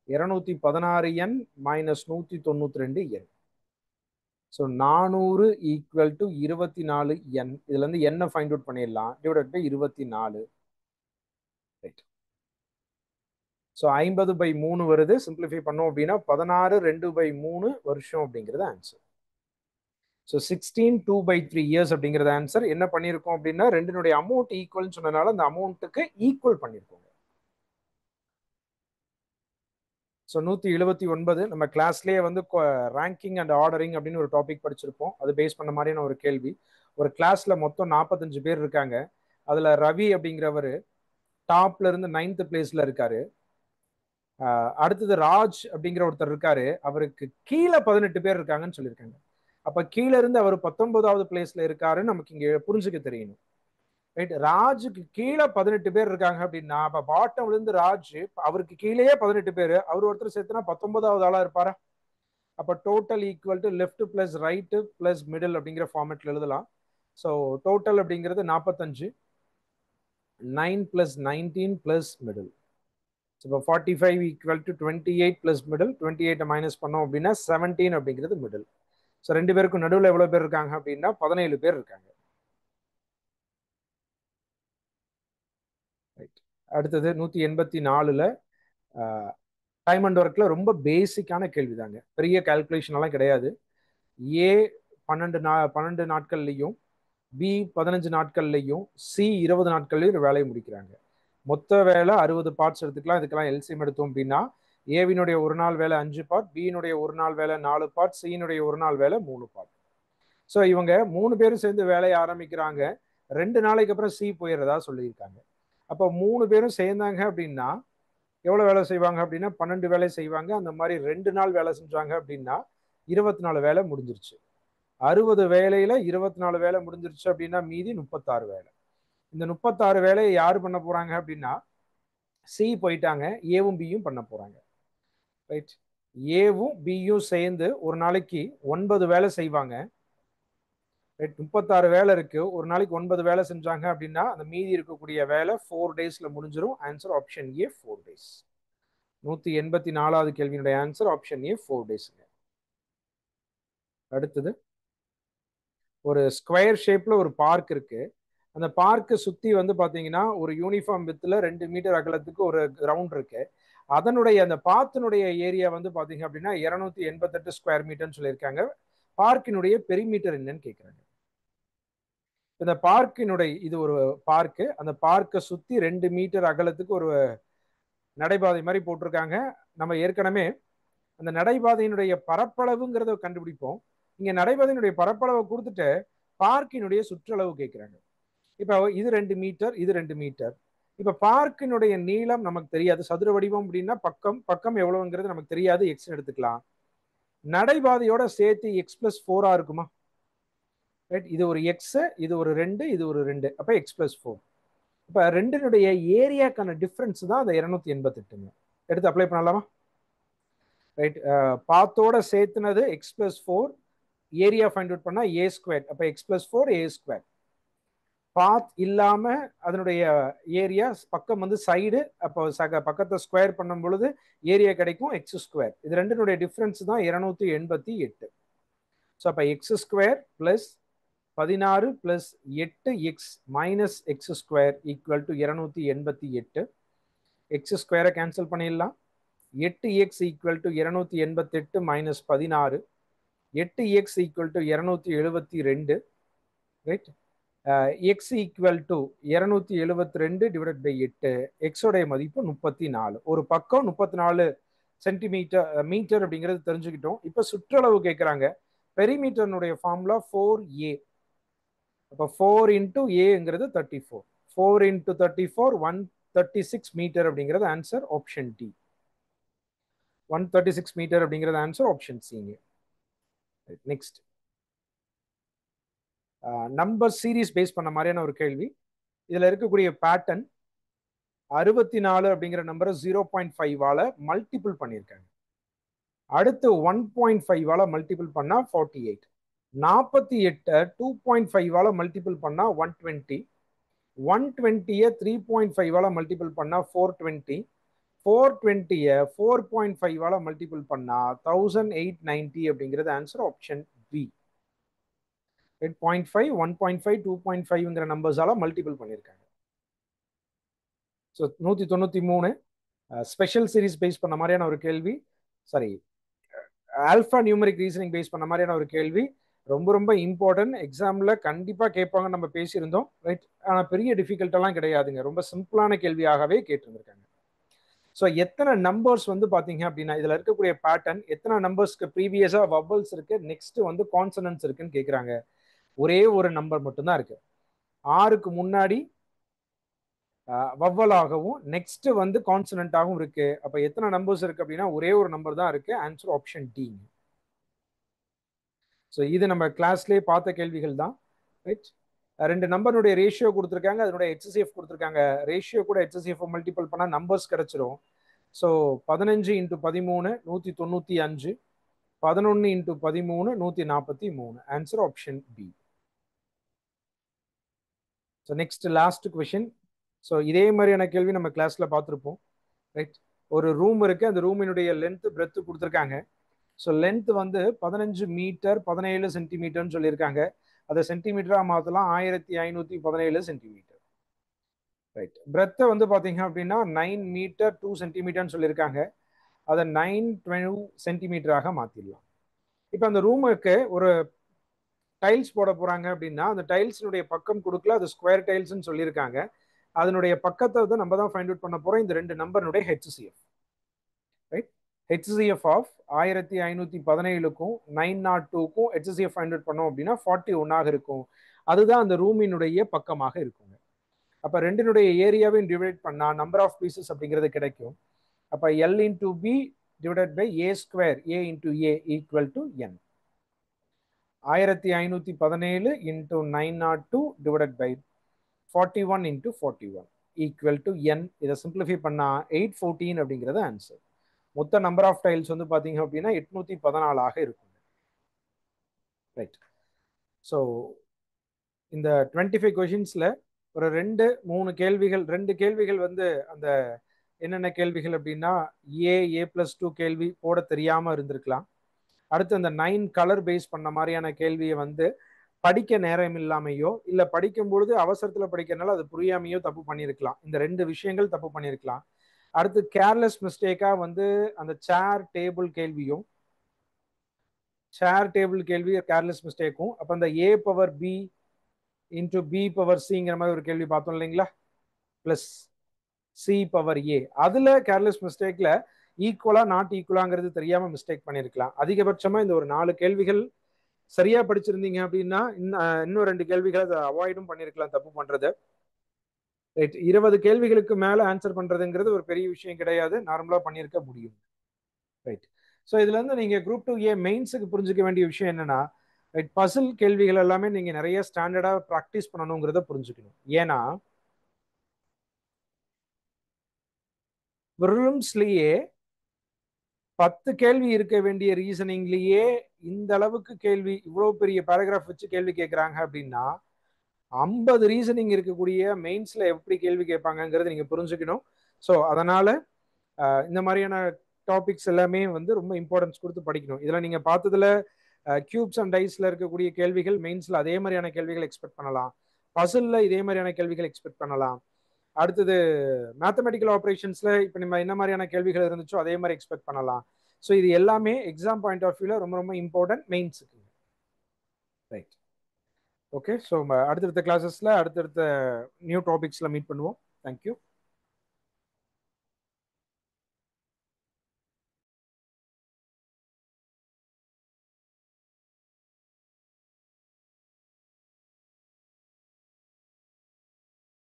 216 N minus 192 N. So 400 equal to 24 என். இதுல இருந்து என்ன ஃபைண்ட் அவுட் பண்ணிடலாம், டிவைட் பை 24. ரைட். ஸோ 50/3 வருது. சிம்பிளிஃபை பண்ணோம் அப்படின்னா 16 2/3 வருஷம் அப்படிங்கிறது ஆன்சர். ஸோ 16 2/3 இயர்ஸ் அப்படிங்கிறது ஆன்சர். என்ன பண்ணியிருக்கோம் அப்படின்னா ரெண்டினுடைய அமௌண்ட் ஈக்குவல்னு சொன்னனால அந்த அமௌண்ட்டுக்கு ஈக்குவல் பண்ணியிருக்கோங்க. ஸோ 179 நம்ம கிளாஸ்லேயே வந்து ரேங்கிங் அண்ட் ஆர்டரிங் அப்படின்னு ஒரு டாபிக் படிச்சிருப்போம். அது பேஸ் பண்ண மாதிரியான ஒரு கேள்வி. ஒரு கிளாஸ்ல மொத்தம் 45 பேர் இருக்காங்க. அதுல ரவி அப்படிங்கிறவர் டாப்ல இருந்து 9th பிளேஸ்ல இருக்காரு. அடுத்தது ராஜ் அப்படிங்கிற ஒருத்தர் இருக்காரு, அவருக்கு கீழே 18 பேர் இருக்காங்கன்னு சொல்லியிருக்காங்க. அப்ப கீழே இருந்து அவர் 19வது பிளேஸ்ல இருக்காருன்னு நமக்கு இங்க புரிஞ்சுக்க தெரியணும். ரைட். ராஜுக்கு கீழே 18 பேர் இருக்காங்க அப்படின்னா அப்ப பாட்டம்ல இருந்து ராஜ் அவருக்கு கீழேயே 18 பேர், அவர் ஒருத்தர் சேர்த்துனா 19வது ஆளா இருப்பாரா? அப்ப total equal to left plus right plus middle அப்படிங்கிற ஃபார்மேட்ல எழுதலாம். ஸோ டோட்டல் அப்படிங்கிறது 45, 9 பிளஸ் 19 பிளஸ் மிடில். இப்போ 45 equal to 28 plus middle. 28 minus பண்ணோம் அப்படின்னா 17 அப்படிங்கிறது மிடில். ஸோ ரெண்டு பேருக்கும் நடுவில் எவ்வளவு பேர் இருக்காங்க அப்படின்னா 17 பேர் இருக்காங்க. அடுத்தது 184ல டைம் அண்ட் ஒர்க்ல ரொம்ப பேசிக்கான கேள்விதாங்க. பெரிய கால்குலேஷன் எல்லாம் கிடையாது. ஏ 12 நாட்கள்லையும் பி 15 நாட்கள்லையும் சி 20 நாட்கள்லையும் வேலையை முடிக்கிறாங்க. மொத்த வேலை 60 பார்ட்ஸ் எடுத்துக்கலாம். இதுக்கெல்லாம் எல்சிஎம் எடுத்தோம் அப்படின்னா ஏவினுடைய ஒரு நாள் வேலை 5 பார்ட், பியினுடைய ஒரு நாள் வேலை 4 பார்ட், சியினுடைய ஒரு நாள் வேலை 3 பார்ட். ஸோ இவங்க 3 பேரும் சேர்ந்து வேலையை ஆரம்பிக்கிறாங்க. 2 நாளைக்கு அப்புறம் சி போயிடுறதா சொல்லியிருக்காங்க. அப்போ 3 பேரும் சேர்ந்தாங்க அப்படின்னா எவ்வளவு வேலை செய்வாங்க அப்படின்னா 12 வேலை செய்வாங்க. அந்த மாதிரி 2 நாள் வேலை செஞ்சாங்க அப்படின்னா 24 வேலை முடிஞ்சிருச்சு. 60 வேலையில 24 வேலை முடிஞ்சிருச்சு அப்படின்னா மீதி 36 வேலை. இந்த 36 வேலையை யாரு பண்ண போறாங்க அப்படின்னா சி போயிட்டாங்க, ஏவும் பியும் பண்ண போறாங்க. ரைட். ஏவும் பியும் சேர்ந்து ஒரு நாளைக்கு 9 வேலை செய்வாங்க. 36 வேலை இருக்கு. ஒரு நாளைக்கு 9 வேலை செஞ்சாங்க அப்படின்னா அந்த மீதி இருக்கக்கூடிய வேலை 4 டேஸ்ல முடிஞ்சிடும். Answer option A 4 days. 184வது கேள்வியினுடைய ஆன்சர் ஆப்ஷன் ஏ 4 டேஸ்ங்க. அடுத்தது ஒரு ஸ்கொயர் ஷேப்ல ஒரு பார்க் இருக்கு. அந்த பார்க்கு சுத்தி வந்து பாத்தீங்கன்னா ஒரு யூனிஃபார்ம் வித்துல 2 மீட்டர் அகலத்துக்கு ஒரு கிரவுண்ட் இருக்கு. அதனுடைய அந்த பாத்தினுடைய ஏரியா வந்து பாத்தீங்க அப்படின்னா 288 ஸ்கொயர் மீட்டர்னு சொல்லியிருக்காங்க. பார்க்கினுடைய பெரிமீட்டர் என்னன்னு கேட்குறாங்க. இந்த பார்க்கினுடைய இது ஒரு பார்க்கு, அந்த பார்க்கை சுத்தி 2 மீட்டர் அகலத்துக்கு ஒரு நடைபாதை மாதிரி போட்டிருக்காங்க. நம்ம ஏற்கனவே அந்த நடைபாதையினுடைய பரப்பளவுங்கிறத கண்டுபிடிப்போம். இங்க நடைபாதையினுடைய பரப்பளவை கொடுத்துட்டு பார்க்கினுடைய சுற்றளவு கேட்கிறாங்க. இப்ப இது 2 மீட்டர், இது 2 மீட்டர். இப்ப பார்க்கினுடைய நீளம் நமக்கு தெரியாது. சதுர வடிவம் அப்படின்னா பக்கம் எவ்வளவுங்கிறது நமக்கு தெரியாது. எக்ஸ் எடுத்துக்கலாம். நடைபாதையோட சேர்த்து எக்ஸ் பிளஸ் 4 இருக்குமா? ரைட், இது ஒரு எக்ஸ், இது ஒரு 2, இது ஒரு 2, அப்ப எக்ஸ் பிளஸ் 4. இப்ப ரெண்டினுடைய ஏரியாக்கான டிஃபரன்ஸ் தான் அந்த 288. எடுத்து அப்ளை பண்ணலாமா? ரைட், பாத்தோட சேர்த்துனது x plus 4, area find out பண்ணா ஏ ஸ்கொயர், அப்ப x plus 4 a square. Path இல்லாம அதனுடைய ஏரியா பக்கம் வந்து சைடு, அப்போ பக்கத்தை ஸ்கொயர் பண்ணும் பொழுது ஏரியா கிடைக்கும் எக்ஸ் ஸ்கொயர். இது ரெண்டினுடைய டிஃபரன்ஸ் தான் 288. ஸோ அப்போ x square plus 16 plus 8x minus x square equal to 288. X ஸ்கொயரை கேன்சல் பண்ணிடலாம். 8x equal to 288 minus 16, 8x equal to 272. Right, x equal to 272 divided by 8. எக்ஸோடைய மதிப்பு 34. ஒரு பக்கம் 34 சென்டிமீட்டர் மீட்டர் அப்படிங்கிறது தெரிஞ்சுக்கிட்டோம். இப்போ சுற்றளவு கேட்குறாங்க. பெரிமீட்டர்னுடைய ஃபார்முலா 4a. அப்போ 4 இன்டூ ஏங்கிறது 34. 4 இன்டூ 34 136 மீட்டர் அப்படிங்கிறது ஆன்சர் ஆப்ஷன் டி. 136 மீட்டர் அப்படிங்கிறது ஆன்சர் ஆப்ஷன் சிங்க. நெக்ஸ்ட், நம்பர் சீரீஸ் பேஸ் பண்ண மாதிரியான ஒரு கேள்வி. இதுல இருக்கக்கூடிய பேட்டர்ன் 64 அப்படிங்கிற நம்பரை 0.5 மல்டிபிள் பண்ணியிருக்காங்க. அடுத்து 1.5 மல்டிபிள் பண்ணா 48. 48 2.5 மல்டிபிள் பண்ணா 120. 120 3.5 மல்டிபிள் பண்ணா 420. 420 4.5 மல்டிபிள் பண்ணா 1890 அப்படிங்கிறது ஆன்சர் ஆப்ஷன் பி. 0.5 1.5 2.5ங்கிற நம்பர்ஸால மல்டிபிள் பண்ணியிருக்காங்க. ஸோ 193 ஸ்பெஷல் சீரீஸ் பேஸ் பண்ண மாதிரியான ஒரு கேள்வி. Sorry, alpha numeric reasoning base பண்ண மாதிரியான ஒரு கேள்வி. ரொம்ப ரொம்ப இம்பார்ட்டன்ட். எக்ஸாம்ல கண்டிப்பா கேட்பாங்க, நம்ம பேசியிருந்தோம். ரைட், ஆனால் பெரிய டிஃபிகல்ட்டெல்லாம் கிடையாதுங்க. ரொம்ப சிம்பிளான கேள்வியாகவே கேட்டிருந்திருக்காங்க. ஸோ எத்தனை நம்பர்ஸ் வந்து பார்த்தீங்க அப்படின்னா இதில் இருக்கக்கூடிய பேட்டர்ன், எத்தனை நம்பர்ஸ்க்கு ப்ரீவியஸாக வவல்ஸ் இருக்கு, நெக்ஸ்ட் வந்து கான்சனன்ட்ஸ் இருக்குன்னு கேட்குறாங்க. ஒரே ஒரு நம்பர் மட்டும்தான் இருக்கு. 6க்கு முன்னாடி வவ்வலாகவும் நெக்ஸ்ட் வந்து கான்சனன்டாகவும் இருக்கு. அப்ப எத்தனை நம்பர்ஸ் இருக்கு அப்படின்னா ஒரே ஒரு நம்பர் தான் இருக்கு. Answer option D. ஸோ இது நம்ம கிளாஸ்லேயே பார்த்த கேள்விகள் தான். ரைட், 2 நம்பருடைய ரேஷியோ கொடுத்துருக்காங்க, அதனுடைய HCF கொடுத்துருக்காங்க. ரேஷியோ கூட HCF மல்டிபிள் பண்ணால் நம்பர்ஸ் கிடைச்சிரும். So 15 into 13 195, 11 into 13 143. Answer option B. So next last question. So இதே மாதிரியான கேள்வி நம்ம கிளாஸ்ல பார்த்துருப்போம். ரைட், ஒரு ரூம் இருக்கு, அந்த ரூமினுடைய லென்த் பிரெத் கொடுத்துருக்காங்க. ஸோ லென்த் வந்து 15 மீட்டர் 17 சென்டிமீட்டர்னு சொல்லியிருக்காங்க. அதை சென்டிமீட்டரா மாற்றலாம், 1517 சென்டிமீட்டர். ரைட், பிரெத்தை வந்து பார்த்தீங்க அப்படின்னா 9 மீட்டர் 2 சென்டிமீட்டர்னு சொல்லியிருக்காங்க. அதை 912 சென்டிமீட்டராக மாற்றிடலாம். இப்போ அந்த ரூமுக்கு ஒரு டைல்ஸ் போட போறாங்க அப்படின்னா அந்த டைல்ஸினுடைய பக்கம் கொடுக்கல, அது ஸ்கொயர் டைல்ஸ்ன்னு சொல்லியிருக்காங்க. அதனுடைய பக்கத்தை வந்து நம்ம தான் ஃபைண்ட் அவுட் பண்ண போறோம். இந்த 2 நம்பருடைய HCF. ரைட், HCF ஆஃப் 1517க்கும் 902க்கும் HCF ஃபைண்ட் அவுட் பண்ணோம் அப்படின்னா 41 இருக்கும். அதுதான் அந்த ரூமினுடைய பக்கமாக இருக்குங்க. அப்ப ரெண்டினுடைய ஏரியாவையும் டிவைட் பண்ணா நம்பர் ஆஃப் பீசஸ் அப்படிங்கிறது கிடைக்கும். அப்ப L into B divided by A square, A into A equal to n. 1517 into 902 divided by 41 into 41 equal to n. இதை சிம்பிளிஃபை பண்ணா 814 அப்படிங்கிறது ஆன்சர். மொத்த நம்பர் ஆஃப் டைல்ஸ் வந்து பாத்தீங்க அப்படின்னா 814 இருக்கும். ரைட், ஸோ இந்த 25 கொஷின்ஸ்ல ஒரு 2-3 கேள்விகள், 2 கேள்விகள் வந்து அந்த என்னென்ன கேள்விகள் அப்படின்னா A+2 கேள்வி போட தெரியாம இருந்திருக்கலாம். அடுத்து அந்த 9 கலர் பேஸ் பண்ண மாதிரியான கேள்வியை வந்து படிக்க நேரம் இல்லாமையோ இல்ல படிக்கும் பொழுது அவசரத்துல படிக்கிறனால அது புரியாமையோ தப்பு பண்ணியிருக்கலாம். இந்த ரெண்டு விஷயங்கள் தப்பு பண்ணியிருக்கலாம். அடுத்து கேர்லெஸ் மிஸ்டேக்கா வந்து அந்த டேபிள் கேள்வியும் கேர்லெஸ் மிஸ்டேக்கும் அப்ப அந்த a power b into b power சிங்கிற மாதிரி ஒரு கேள்வி பார்த்தோம் இல்லைங்களா, பிளஸ் சி பவர் ஏ, அதுல கேர்லெஸ் மிஸ்டேக்ல ஈக்குவலா நாட் ஈக்குவலாங்கிறது தெரியாம மிஸ்டேக் பண்ணிருக்கலாம். அதிகபட்சமா இந்த ஒரு 4 கேள்விகள் சரியா படிச்சிருந்தீங்க அப்படின்னா இன்னும் 2 கேள்விகள் அதை அவாய்டும் பண்ணிருக்கலாம் தப்பு பண்றது. ரைட், 20 கேள்விகளுக்கு மேல ஆன்சர் பண்றதுங்கிறது ஒரு பெரிய விஷயம் கிடையாது, நார்மலா பண்ணிருக்க முடியும். ரைட், ஸோ இதுல இருந்து நீங்க குரூப் 2A மெயின்ஸுக்கு புரிஞ்சுக்க வேண்டிய விஷயம் என்னன்னா, ரைட், பசில் கேள்விகள் எல்லாமே நீங்க நிறைய ஸ்டாண்டர்டா ப்ராக்டிஸ் பண்ணணுங்கிறத புரிஞ்சுக்கணும். ஏன்னா ப்ரிலிம்ஸ்லயே 10 கேள்வி இருக்க வேண்டிய ரீசனிங்லயே இந்த அளவுக்கு கேள்வி, இவ்வளவு பெரிய பேராகிராஃப் வச்சு கேள்வி கேட்கறாங்க அப்படின்னா 50 ரீசனிங் இருக்கக்கூடிய மெயின்ஸ்ல எப்படி கேள்வி கேட்பாங்கிறது நீங்க புரிஞ்சுக்கணும். ஸோ அதனால இந்த மாதிரியான டாபிக்ஸ் எல்லாமே வந்து ரொம்ப இம்பார்ட்டன்ஸ் கொடுத்து படிக்கணும். இதுல நீங்க பார்த்ததுல கியூப்ஸ் அண்ட் டைஸ்ல இருக்கக்கூடிய கேள்விகள் மெயின்ஸ்ல அதே மாதிரியான கேள்விகள் எக்ஸ்பெக்ட் பண்ணலாம். பசில்ல இதே மாதிரியான கேள்விகள் எக்ஸ்பெக்ட் பண்ணலாம். அடுத்தது மேத்தமெட்டிக்கல் ஆப்ரேஷன்ஸ்ல இப்போ நம்ம என்ன மாதிரியான கேள்விகள் இருந்துச்சோ அதே மாதிரி எக்ஸ்பெக்ட் பண்ணலாம். ஸோ இது எல்லாமே எக்ஸாம் பாயிண்ட் ஆஃப் வியூல ரொம்ப ரொம்ப இம்பார்ட்டன்ட் மெயின்ஸுக்கு. Right, okay. ஸோ அடுத்தடுத்த கிளாஸஸ்ல அடுத்தடுத்த நியூ டாபிக்ஸ்ல மீட் பண்ணுவோம். தேங்க்யூ.